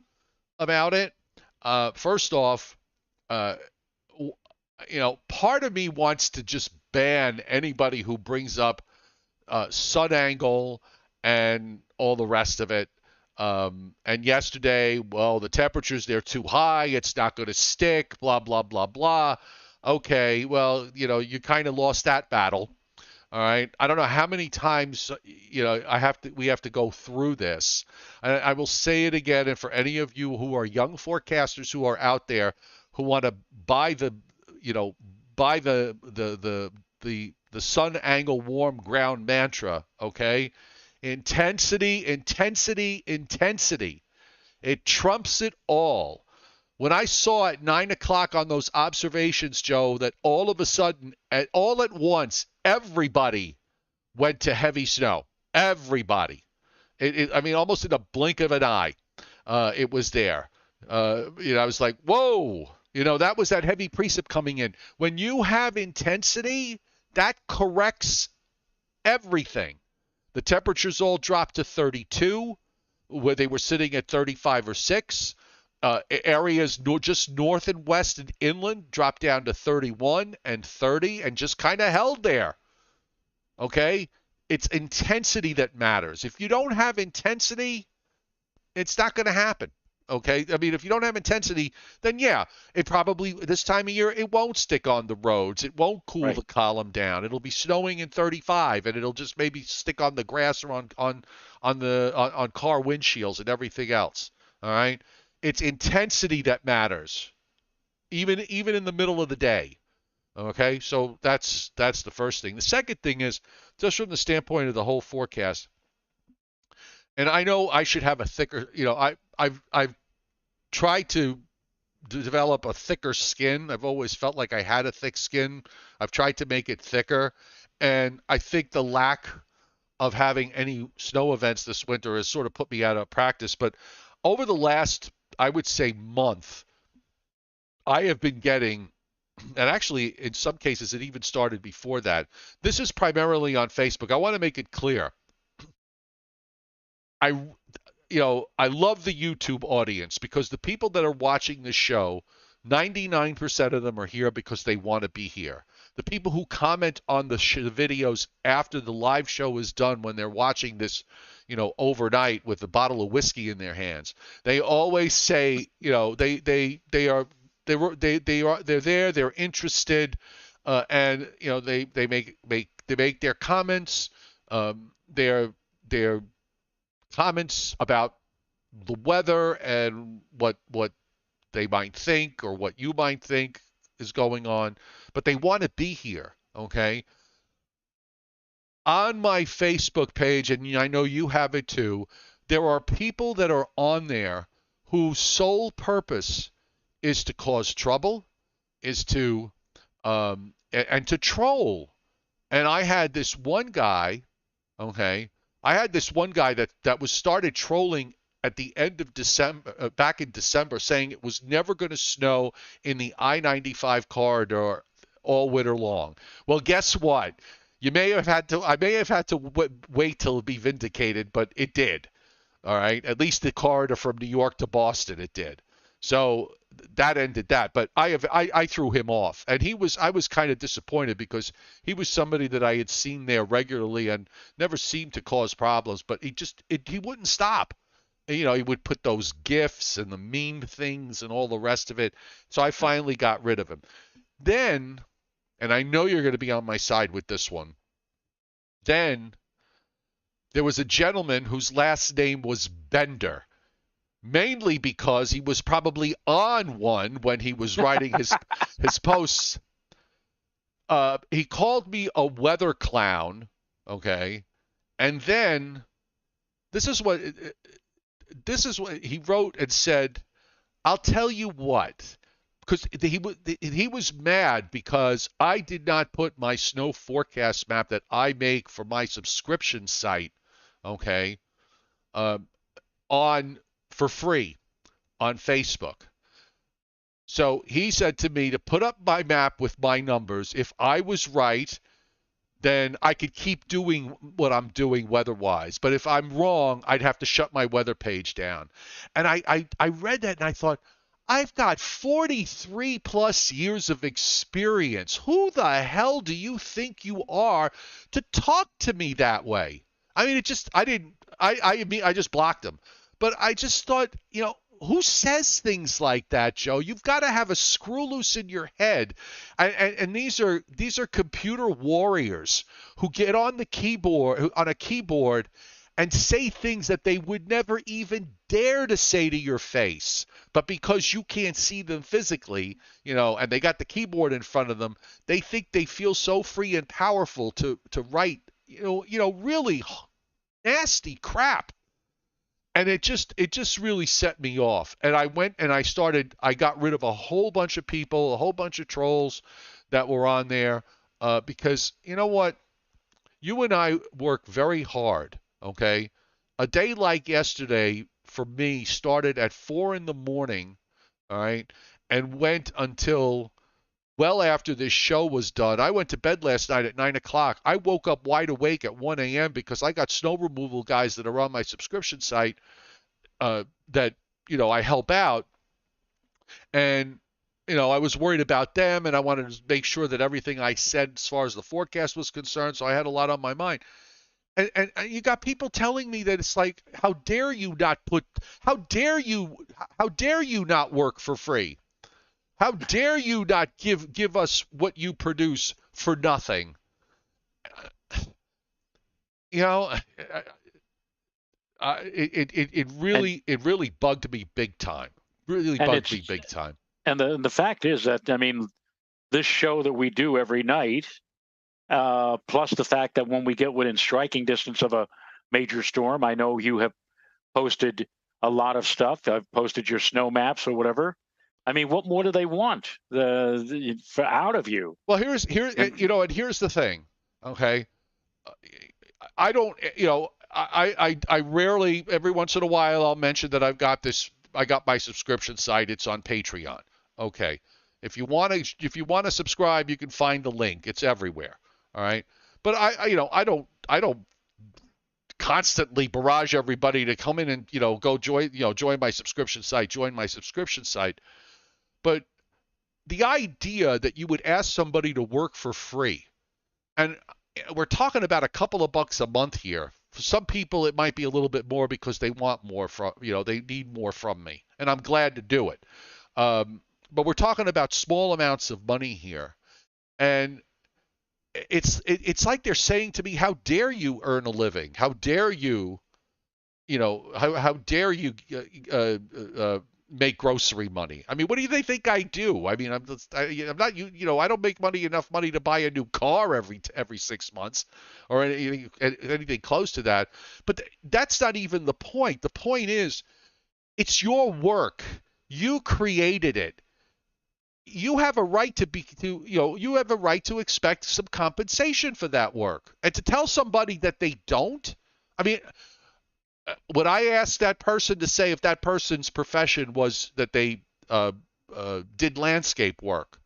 about it. First off, uh, part of me wants to just ban anybody who brings up sun angle and all the rest of it. And yesterday, well, the temperatures, they're too high. It's not going to stick, blah, blah, blah, blah. Okay, well, you kind of lost that battle. All right. I don't know how many times we have to go through this. I will say it again, and for any of you who are young forecasters who are out there who want to buy the the sun angle warm ground mantra, okay? Intensity, intensity, intensity. It trumps it all. When I saw at 9 o'clock on those observations, Joe, that all of a sudden, all at once, everybody went to heavy snow. Everybody. I mean, almost in a blink of an eye, it was there. I was like, whoa. That was that heavy precip coming in. When you have intensity, that corrects everything. The temperatures all dropped to 32, where they were sitting at 35 or 6. Areas just north and west and inland dropped down to 31 and 30 and just kind of held there. Okay? It's intensity that matters. If you don't have intensity, it's not going to happen. Okay? I mean, if you don't have intensity, then yeah, it probably, this time of year, it won't stick on the roads. It won't cool the column down. It'll be snowing in 35, and it'll just maybe stick on the grass or on car windshields and everything else. All right? It's intensity that matters, even in the middle of the day. Okay, so that's the first thing. The second thing is, just from the standpoint of the whole forecast, and I know I should have a thicker. I've tried to develop a thicker skin. I've always felt like I had a thick skin. I've tried to make it thicker, and I think the lack of having any snow events this winter has sort of put me out of practice. But over the last, I would say, month, I have been getting, and actually in some cases it even started before that. This is primarily on Facebook. I want to make it clear. I love the YouTube audience, because the people that are watching this show, 99% of them are here because they want to be here. The people who comment on the videos after the live show is done, when they're watching this, overnight with a bottle of whiskey in their hands, they always say, they're there, they're interested, and they make their comments, their comments about the weather and what they might think or what you might think is going on, but they want to be here, okay? On my Facebook page, and I know you have it too, there are people that are on there whose sole purpose is to cause trouble, is to and to troll. And I had this one guy, okay? I had this one guy that was started trolling at the end of December, back in December, saying it was never going to snow in the I-95 corridor all winter long. Well, guess what? I may have had to wait till it be vindicated, but it did. All right, at least the corridor from New York to Boston, it did. So that ended that. But I threw him off, and I was kind of disappointed, because he was somebody that I had seen there regularly and never seemed to cause problems. But he wouldn't stop. He would put those GIFs and the meme things and all the rest of it. So I finally got rid of him. Then, and I know you're going to be on my side with this one, then there was a gentleman whose last name was Bender, mainly because he was probably on one when he was writing his posts. He called me a weather clown, okay? And then this is what he wrote and said, "I'll tell you what, because he was mad because I did not put my snow forecast map that I make for my subscription site, okay, uh, on for free on Facebook. So he said to me to put up my map with my numbers. If I was right, then I could keep doing what I'm doing weather-wise. But if I'm wrong, I'd have to shut my weather page down. And I read that and I thought, I've got 43 plus years of experience. Who the hell do you think you are to talk to me that way? I mean, it just, I didn't, I mean, I just blocked him. But I just thought, who says things like that, Joe? You've got to have a screw loose in your head. And these are computer warriors who get on the keyboard on a keyboard and say things that they would never even dare to say to your face. But because you can't see them physically, and they got the keyboard in front of them, they think they feel so free and powerful to write, really nasty crap. And it just really set me off. And I went and I got rid of a whole bunch of people, a whole bunch of trolls that were on there, because you know what? You and I work very hard, okay? A day like yesterday for me started at 4 in the morning, all right, and went until well after this show was done. I went to bed last night at 9 o'clock. I woke up wide awake at 1 a.m. because I got snow removal guys that are on my subscription site that, I help out. And, I was worried about them, and I wanted to make sure that everything I said as far as the forecast was concerned, so I had a lot on my mind. And you got people telling me that it's like, how dare you not work for free? How dare you not give us what you produce for nothing? It really bugged me big time. Really bugged me big time. And the fact is that, I mean, this show that we do every night, plus the fact that when we get within striking distance of a major storm, I know you have posted a lot of stuff. I've posted your snow maps or whatever. I mean, what more do they want out of you? Well, here's the thing. Okay, I don't. I rarely, every once in a while, I'll mention that I got my subscription site. It's on Patreon. Okay, if you want to subscribe, you can find the link. It's everywhere. All right, but I don't constantly barrage everybody to come in and go join my subscription site. Join my subscription site. But the idea that you would ask somebody to work for free, and we're talking about a couple of bucks a month here. For some people, it might be a little bit more because they want more from, they need more from me, and I'm glad to do it. But we're talking about small amounts of money here, and it's like they're saying to me, "How dare you earn a living? How dare you, how dare you make grocery money? I mean, what do they think I do? I mean, I'm not I don't make enough money to buy a new car every 6 months or anything close to that. But that's not even the point. The point is, it's your work. You created it. You have a right you have a right to expect some compensation for that work. And to tell somebody that they don't, I mean, would I ask that person to say if that person's profession was that they did landscape work?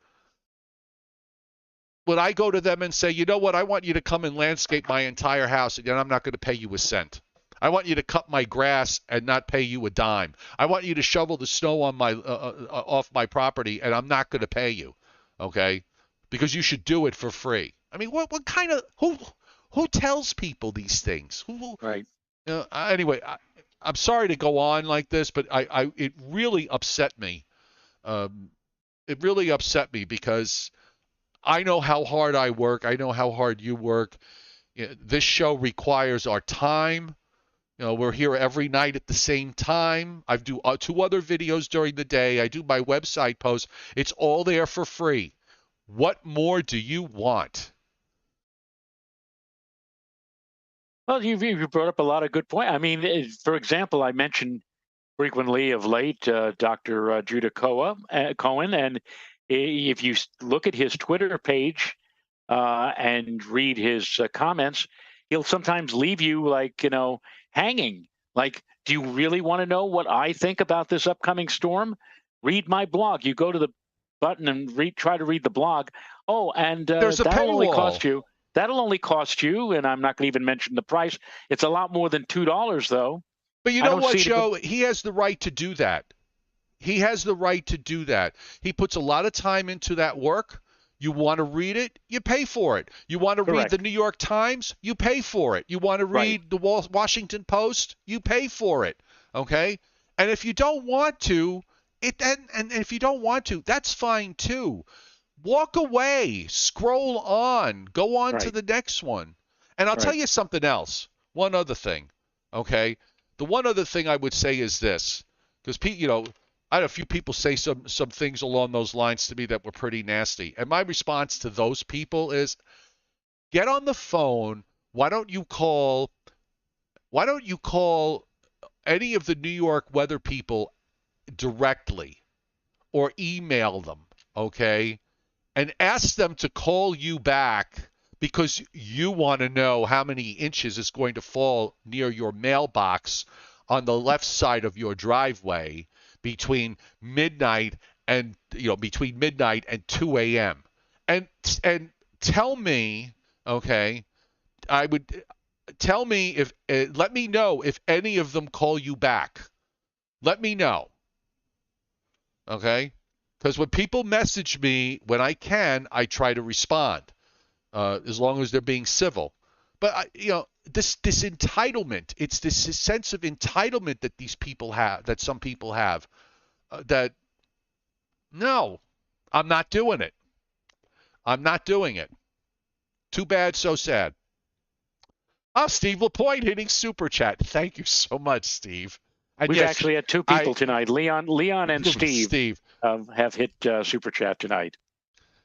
Would I go to them and say, you know what, I want you to come and landscape my entire house, and I'm not going to pay you a cent. I want you to cut my grass and not pay you a dime. I want you to shovel the snow on my off my property, and I'm not going to pay you, okay? Because you should do it for free. I mean, what kind of who tells people these things? Right. Anyway, I'm sorry to go on like this, but it really upset me. It really upset me because I know how hard I work. I know how hard you work. This show requires our time. We're here every night at the same time. I do 2 other videos during the day. I do my website posts. It's all there for free. What more do you want? Well, you brought up a lot of good points. I mean, for example, I mentioned frequently of late, Dr. Judah Cohen, and if you look at his Twitter page and read his comments, he'll sometimes leave you like, hanging. Like, do you really want to know what I think about this upcoming storm? Read my blog. You go to the button and try to read the blog. Oh, and There's a that'll only paywall. cost you. That'll only cost you, and I'm not going to even mention the price. It's a lot more than $2, though. But you know what, Joe? He has the right to do that. He has the right to do that. He puts a lot of time into that work. You want to read it, you pay for it. You want to read the New York Times, you pay for it. You want to read the Washington Post, you pay for it. Okay? And if you don't want to, if you don't want to, that's fine too. Walk away, scroll on, go on to the next one. And I'll tell you something else. One other thing. Okay? The one other thing I would say is this, because I had a few people say some things along those lines to me that were pretty nasty. And my response to those people is, get on the phone. Why don't you call any of the New York weather people directly or email them, okay? And ask them to call you back because you want to know how many inches is going to fall near your mailbox on the left side of your driveway between midnight and 2 a.m. and tell me, okay, let me know if any of them call you back. Let me know. Okay? Because when people message me, when I can, I try to respond, as long as they're being civil. But this entitlement, it's this sense of entitlement that these people have, that some people have, that no, I'm not doing it. I'm not doing it. Too bad, so sad. Oh, Steve LaPointe hitting super chat. Thank you so much, Steve. And We've actually had two people tonight. Leon and Steve have hit super chat tonight.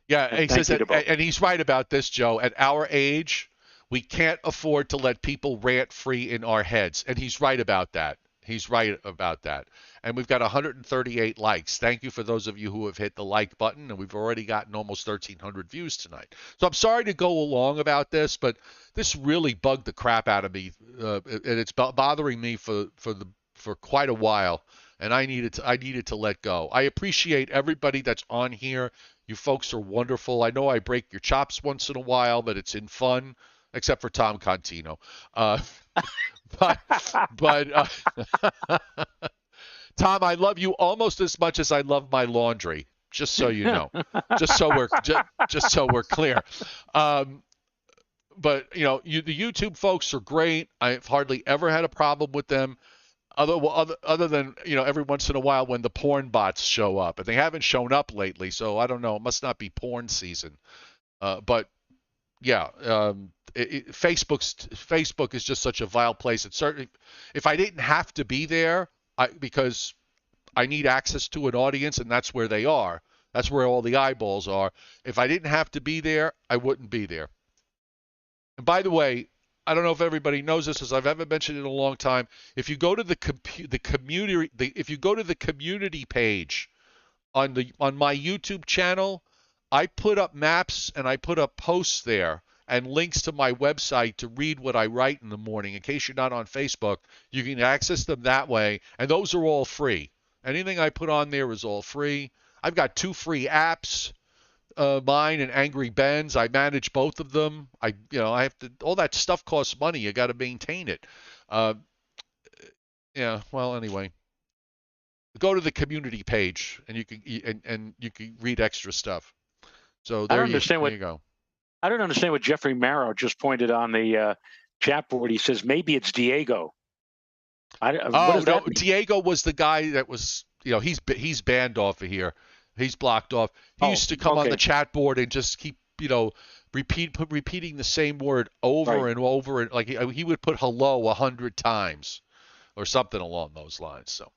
Yeah, he says that, and he's right about this, Joe. At our age, we can't afford to let people rant free in our heads. And he's right about that. He's right about that. And we've got 138 likes. Thank you for those of you who have hit the like button. And we've already gotten almost 1,300 views tonight. So I'm sorry to go along about this, but this really bugged the crap out of me. And it's bothering me for quite a while. And I needed to let go. I appreciate everybody that's on here. You folks are wonderful. I know I break your chops once in a while, but it's in fun, except for Tom Contino. But Tom, I love you almost as much as I love my laundry. Just so you know, just so we're clear. But the YouTube folks are great. I've hardly ever had a problem with them, other than every once in a while when the porn bots show up, and they haven't shown up lately. So I don't know. It must not be porn season. But yeah, Facebook is just such a vile place. It's certainly, if I didn't have to be there, because I need access to an audience, and that's where they are. That's where all the eyeballs are. If I didn't have to be there, I wouldn't be there. And by the way, I don't know if everybody knows this, as I've ever mentioned in a long time. If you go to the community page on my YouTube channel, I put up maps and I put up posts there and links to my website to read what I write in the morning. In case you're not on Facebook, you can access them that way, and those are all free. Anything I put on there is all free. I've got 2 free apps, mine and Angry Ben's. I manage both of them. I have to. All that stuff costs money. You got to maintain it. Yeah. Well, anyway, go to the community page and you can read extra stuff. So there you go. I don't understand what Jeffrey Marrow just pointed on the chat board. He says maybe it's Diego. No, Diego was the guy that was, he's banned off of here. He's blocked off. He used to come on the chat board and just keep, repeating the same word over and over, and like he would put hello 100 times or something along those lines. So,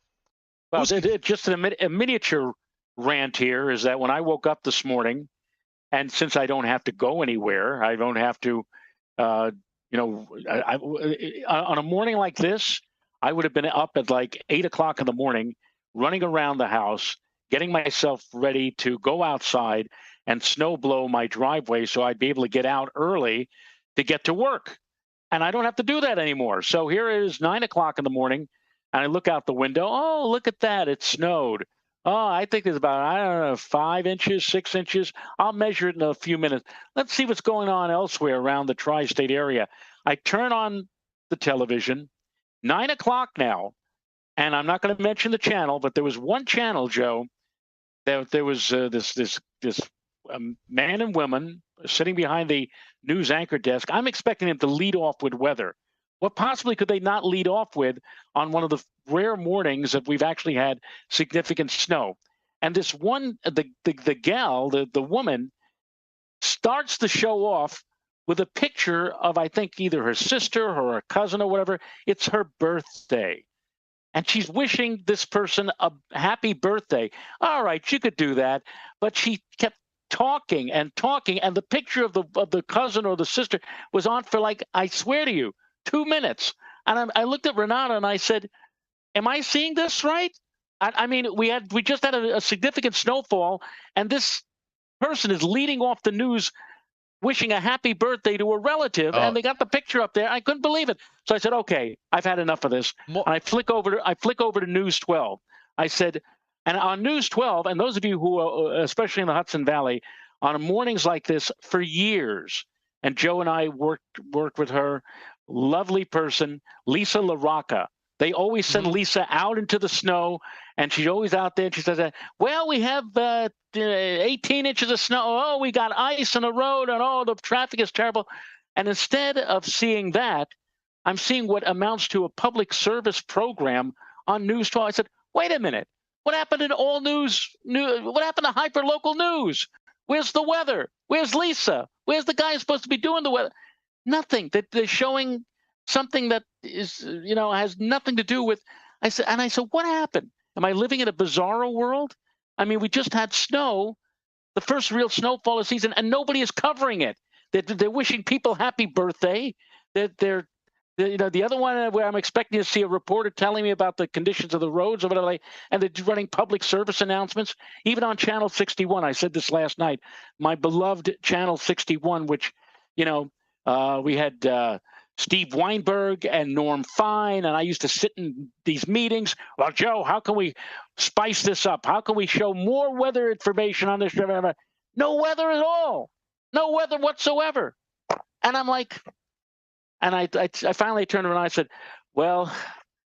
well, just a miniature rant here is that when I woke up this morning, and since I don't have to go anywhere, I don't have to, on a morning like this, I would have been up at like 8 o'clock in the morning, running around the house, getting myself ready to go outside and snow blow my driveway so I'd be able to get out early to get to work. And I don't have to do that anymore. So here it is 9 o'clock in the morning, and I look out the window. Oh, look at that. It snowed. Oh, I think there's about, I don't know, 5 inches, 6 inches. I'll measure it in a few minutes. Let's see what's going on elsewhere around the tri-state area. I turn on the television, 9 o'clock now, and I'm not going to mention the channel, but there was one channel, Joe, that there was this man and woman sitting behind the news anchor desk. I'm expecting them to lead off with weather. What possibly could they not lead off with on one of the rare mornings that we've actually had significant snow? And this one, the gal, the woman, starts the show off with a picture of, I think, either her sister or her cousin or whatever. It's her birthday. And she's wishing this person a happy birthday. All right, she could do that. But she kept talking and talking. And the picture of the cousin or the sister was on for, like, I swear to you, 2 minutes. And I looked at Renata and I said, am I seeing this right? I mean, we just had a significant snowfall, and this person is leading off the news wishing a happy birthday to a relative, and they got the picture up there. I couldn't believe it. So I said, okay, I've had enough of this. And I flick over to News 12. I said, and on News 12, and those of you who are, especially in the Hudson Valley, on mornings like this for years, and Joe and I worked with her, lovely person, Lisa LaRocca. They always send Lisa out into the snow, and she's always out there. And she says, well, we have 18 inches of snow. Oh, we got ice on the road, and oh, the traffic is terrible. And instead of seeing that, I'm seeing what amounts to a public service program on News 12. I said, wait a minute. What happened in all news? What happened to hyper-local news? Where's the weather? Where's Lisa? Where's the guy who's supposed to be doing the weather? Nothing. That they're showing something that is, has nothing to do with. I said, what happened? Am I living in a bizarro world? I mean, we just had snow, the first real snowfall of the season, and nobody is covering it. They're wishing people happy birthday. They're the other one where I'm expecting to see a reporter telling me about the conditions of the roads or whatever, and they're running public service announcements. Even on Channel 61, I said this last night, my beloved Channel 61, which, we had Steve Weinberg and Norm Fine, and I used to sit in these meetings. Well, Joe, how can we spice this up? How can we show more weather information on this show? No weather at all. No weather whatsoever. And I'm like, and I finally turned around and I said, well,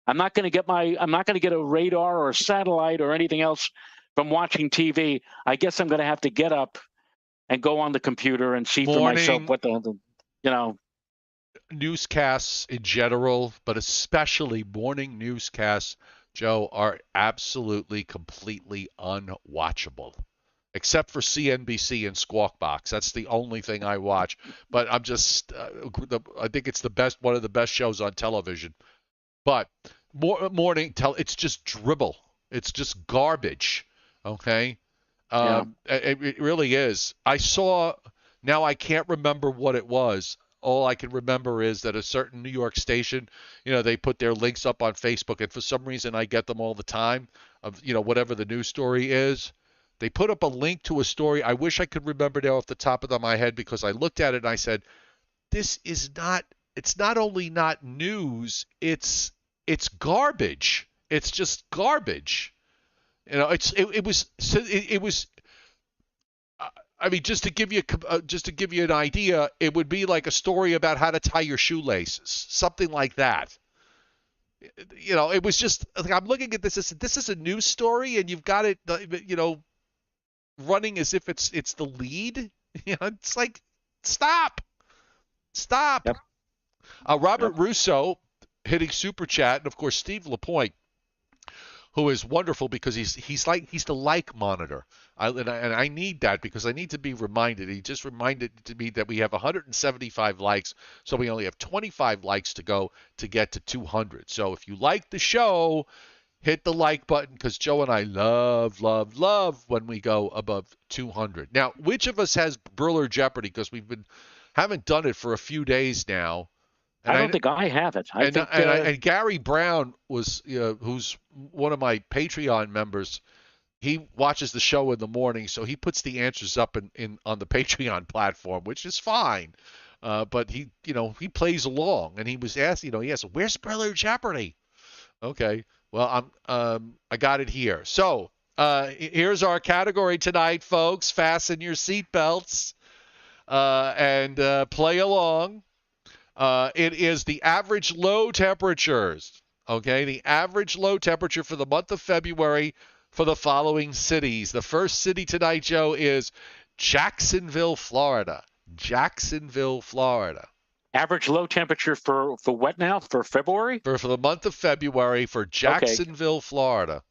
I'm not going to get a radar or a satellite or anything else from watching TV. I guess I'm going to have to get up and go on the computer and see for myself what newscasts in general, but especially morning newscasts, Joe, are absolutely, completely unwatchable. Except for CNBC and Squawk Box. That's the only thing I watch. But I'm just, I think it's one of the best shows on television. But it's just dribble. It's just garbage. Okay? It really is. Now I can't remember what it was. All I can remember is that a certain New York station, they put their links up on Facebook, and for some reason I get them all the time of, whatever the news story is. They put up a link to a story. I wish I could remember now off the top of my head, because I looked at it and I said, it's not only not news, it's garbage. It's just garbage. It was I mean, just to give you an idea, it would be like a story about how to tie your shoelaces, something like that. It was just like, I'm looking at this. This is a news story, and you've got it, running as if it's the lead. It's like, stop. Yep. Robert Russo hitting super chat, and of course Steve LaPointe, who is wonderful because he's the like monitor. I need that because I need to be reminded. He just reminded to me that we have 175 likes, so we only have 25 likes to go to get to 200. So if you like the show, hit the like button, because Joe and I love when we go above 200. Now, which of us has Briller Jeopardy? Because haven't done it for a few days now. And I don't think I have it. I think and Gary Brown was, who's one of my Patreon members. He watches the show in the morning, so he puts the answers up in on the Patreon platform, which is fine. But he plays along, and he was asked, yes, where's Spiller Jeopardy? Okay, well, I got it here. So here's our category tonight, folks. Fasten your seatbelts and play along. It is the average low temperatures. Okay, the average low temperature for the month of February for the following cities. The first city tonight, Joe, is Jacksonville, Florida. Jacksonville, Florida. average low temperature for what now? For February? For the month of February for Jacksonville, okay. Florida.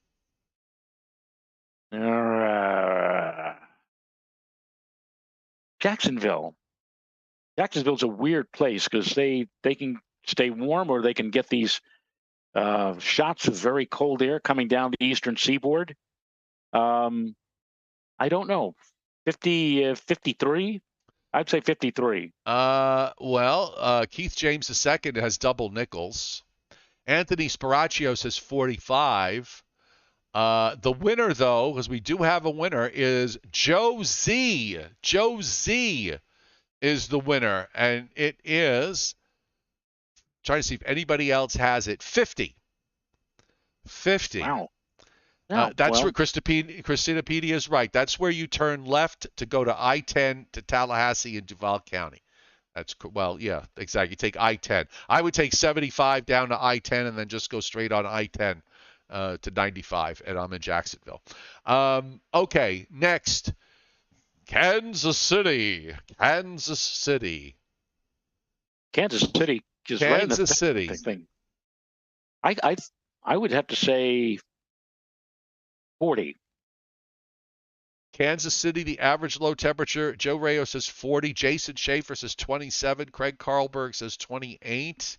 Jacksonville. Jacksonville's a weird place because they can stay warm, or they can get these shots of very cold air coming down the eastern seaboard. I don't know. 53? I'd say 53. Keith James II has double nickels. Anthony Spiraccio says 45. The winner, though, because we do have a winner, is Joe Z. Joe Z is the winner, and it is, trying to see if anybody else has it, 50. 50. Wow. That's where Christinapedia is right. That's where you turn left to go to I-10 to Tallahassee and Duval County. Yeah, exactly. You take I-10. I would take 75 down to I-10 and then just go straight on I-10 to 95, and I'm in Jacksonville. Okay, next. Kansas City. Kansas City. Just Kansas City. Thing. I would have to say 40. Kansas City, the average low temperature. Joe Rayo says 40. Jason Schaefer says 27. Craig Carlberg says 28.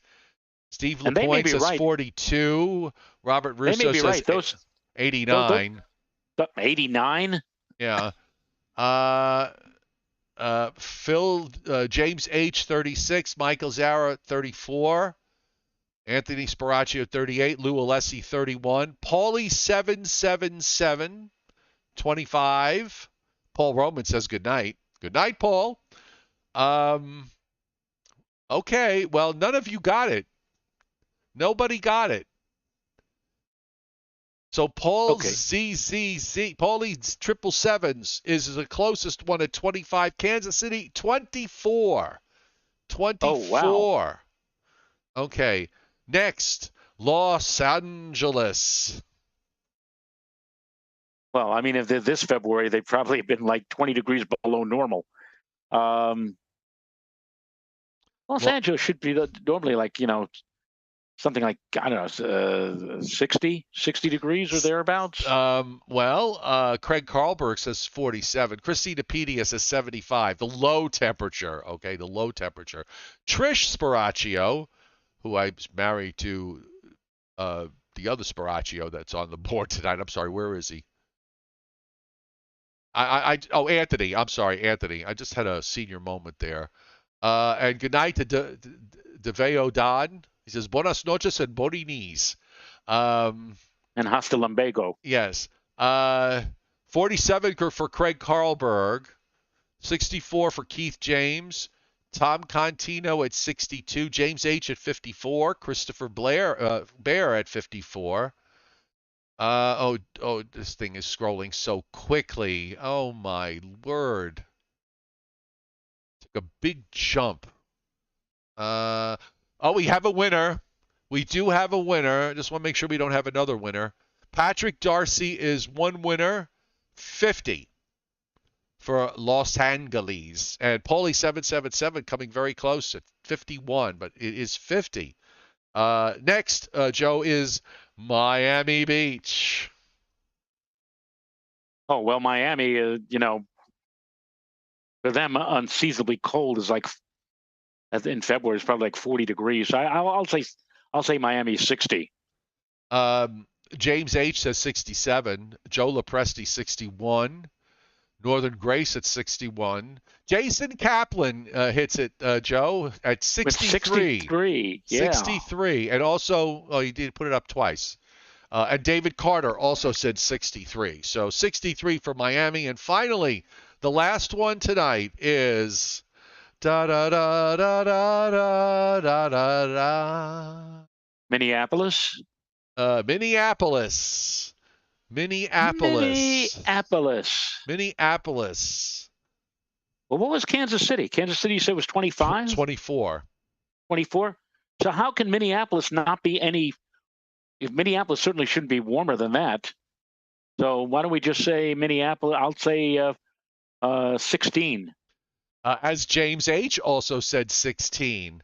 Steve LaPointe says 42. Robert Russo says 89. 89? Yeah. Phil James H 36. Michael Zara 34. Anthony Spiraccio 38, Lou Alessi 31, Paulie 777 25. Paul Roman says good night. Good night, Paul. Okay, well, none of you got it. Nobody got it. So Paul ZZZ, Paulie 777s is the closest one at 25. Kansas City 24. 24. Oh, wow. Okay. Next, Los Angeles. Well, I mean, if they're this February, they've probably been like 20 degrees below normal. Los Angeles should be normally like, something like, I don't know, 60 degrees or thereabouts. Craig Carlberg says 47. Christinapedia says 75. The low temperature, okay, the low temperature. Trish Spiraccio, who I was married to, the other Spiraccio that's on the board tonight. I'm sorry, where is he? Anthony. I'm sorry, Anthony. I just had a senior moment there. And good night to DeVeo Don. He says, buenas noches and boninis. And hasta lumbago. Yes. 47 for Craig Carlberg. 64 for Keith James. Tom Contino at 62, James H. at 54, Christopher Bear at 54. This thing is scrolling so quickly. Oh, my word. Took a big jump. We have a winner. We do have a winner. Just want to make sure we don't have another winner. Patrick Darcy is one winner, 50. For Los Angeles. And Paulie 777 coming very close at 51, but it is 50. Next, Joe, is Miami Beach. Oh, well, Miami, for them, unseasonably cold is like, in February, it's probably like 40 degrees. I'll say Miami 60. James H. says 67. Joe Lopresti 61. Northern Grace at 61. Jason Kaplan hits it, Joe, at With 63. 63, yeah. 63. And also, oh, you did put it up twice. And David Carter also said 63. So 63 for Miami. And finally, the last one tonight is da da da da da da da da da. Minneapolis. Minneapolis. Minneapolis. Minneapolis. Minneapolis. Well, what was Kansas City? Kansas City, you said was 25? 24. 24? So how can Minneapolis not be any? If Minneapolis certainly shouldn't be warmer than that. So why don't we just say Minneapolis? I'll say 16. As James H. also said 16.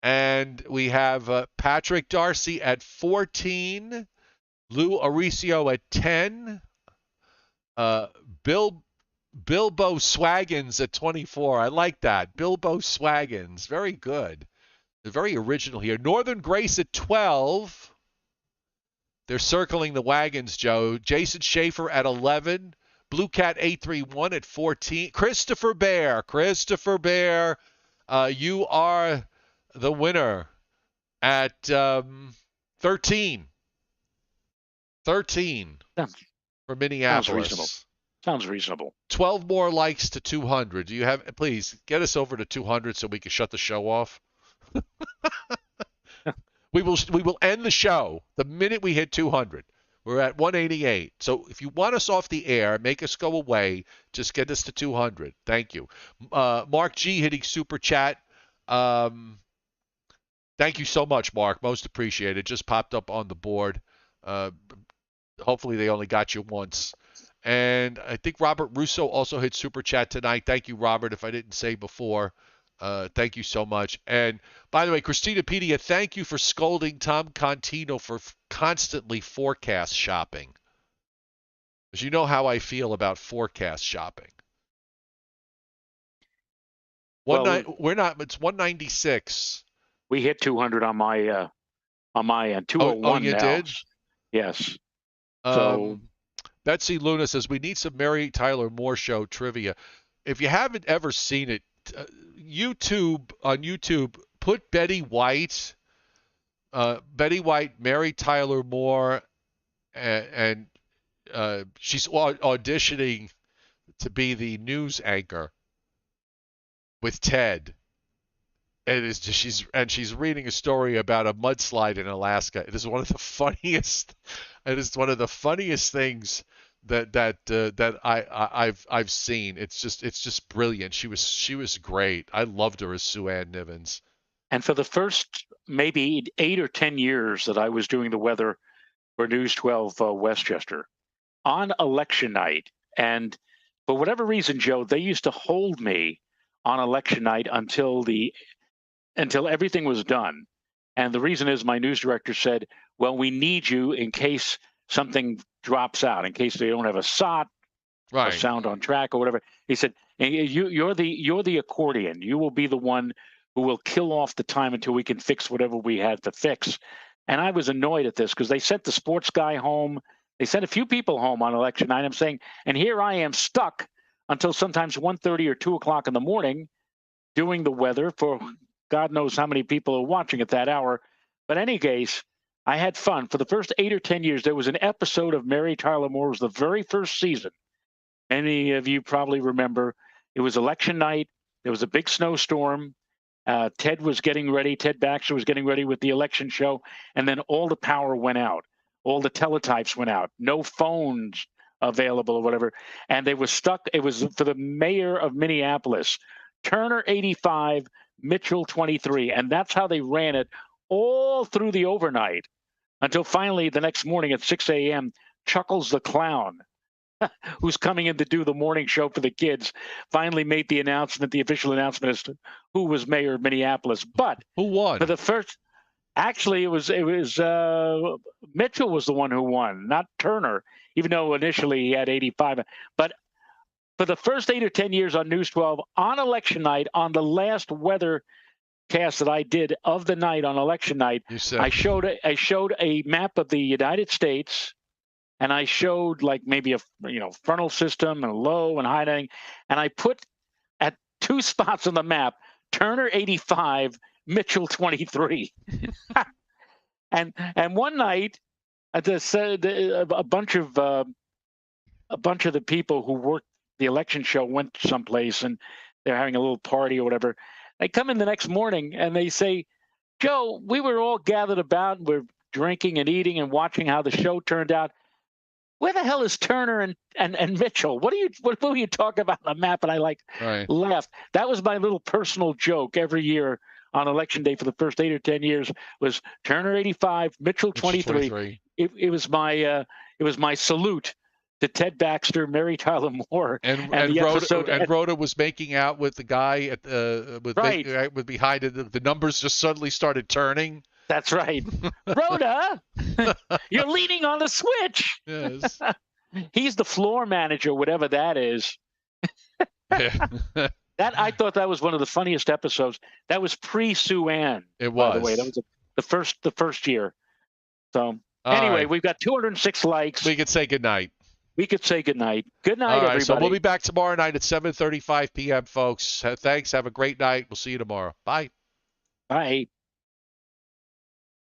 And we have Patrick Darcy at 14. Lou Aricio at 10. Bilbo Swaggins at 24. I like that. Bilbo Swaggins. Very good. They're very original here. Northern Grace at 12. They're circling the wagons, Joe. Jason Schaefer at 11. Blue Cat 831 at 14. Christopher Bear. You are the winner at 13. 13 for Minneapolis. Sounds reasonable. 12 more likes to 200. Do you have? Please get us over to 200 so we can shut the show off. We will end the show the minute we hit 200. We're at 188. So if you want us off the air, make us go away. Just get us to 200. Thank you. Mark G hitting super chat. Thank you so much, Mark. Most appreciated. Just popped up on the board. Hopefully they only got you once. And I think Robert Russo also hit super chat tonight. Thank you, Robert, if I didn't say before. Thank you so much. And by the way, Christina Pedia, thank you for scolding Tom Contino for constantly forecast shopping. Because you know how I feel about forecast shopping. It's 196. We hit 200 on my end. 201 oh, you now. Did? Yes. So Betsy Luna says we need some Mary Tyler Moore Show trivia. If you haven't ever seen it, on YouTube, put Betty White, Mary Tyler Moore, and she's auditioning to be the news anchor with Ted. She's reading a story about a mudslide in Alaska. It is one of the funniest. It is one of the funniest things that I've seen. It's just brilliant. She was great. I loved her as Sue Ann Nivens. And for the first maybe 8 or 10 years that I was doing the weather for News 12 Westchester on election night, and for whatever reason, Joe, they used to hold me on election night until everything was done. And the reason is my news director said, well, we need you in case something drops out, in case they don't have a SOT, right, or sound on track or whatever. He said, you're the accordion. You will be the one who will kill off the time until we can fix whatever we had to fix. And I was annoyed at this because they sent the sports guy home. They sent a few people home on election night. I'm saying, and here I am stuck until sometimes 1:30 or 2 o'clock in the morning doing the weather for God knows how many people are watching at that hour. But in any case, I had fun. For the first 8 or 10 years, there was an episode of Mary Tyler Moore. It was the very first season. Many of you probably remember. It was election night. There was a big snowstorm. Ted was getting ready. Ted Baxter was getting ready with the election show. And then all the power went out. All the teletypes went out. No phones available or whatever. And they were stuck. It was for the mayor of Minneapolis. Turner 85, Mitchell 23. And that's how they ran it all through the overnight until finally the next morning at 6 a.m., Chuckles the Clown, who's coming in to do the morning show for the kids, finally made the announcement, the official announcement as to who was mayor of Minneapolis. But who won? For the first, actually, it was Mitchell was the one who won, not Turner, even though initially he had 85. But for the first 8 or 10 years on News 12, on election night, on the last weather cast that I did of the night on election night, I showed a map of the United States and I showed like maybe a frontal system and a low and high thing, and I put at 2 spots on the map Turner 85, Mitchell 23. and one night, a bunch of the people who worked the election show went someplace, and they're having a little party or whatever. They come in the next morning and they say, "Joe, we were all gathered about, we're drinking and eating and watching how the show turned out. Where the hell is Turner and Mitchell? What were you talking about on the map?" And I laughed. That was my little personal joke every year on election day for the first 8 or 10 years, was Turner 85, Mitchell 23. It was my salute to Ted Baxter, Mary Tyler Moore, and the episode. And Rhoda was making out with the guy at with behind it. The numbers just suddenly started turning. That's right. Rhoda, you're leaning on the switch. Yes. He's the floor manager, whatever that is. I thought that was one of the funniest episodes. That was pre-Sue Ann. It was. By the way, that was the first year. So anyway, we've got 206 likes. We could say goodnight. Good night, everybody. So we'll be back tomorrow night at 7:35 p.m., folks. Thanks. Have a great night. We'll see you tomorrow. Bye. Bye.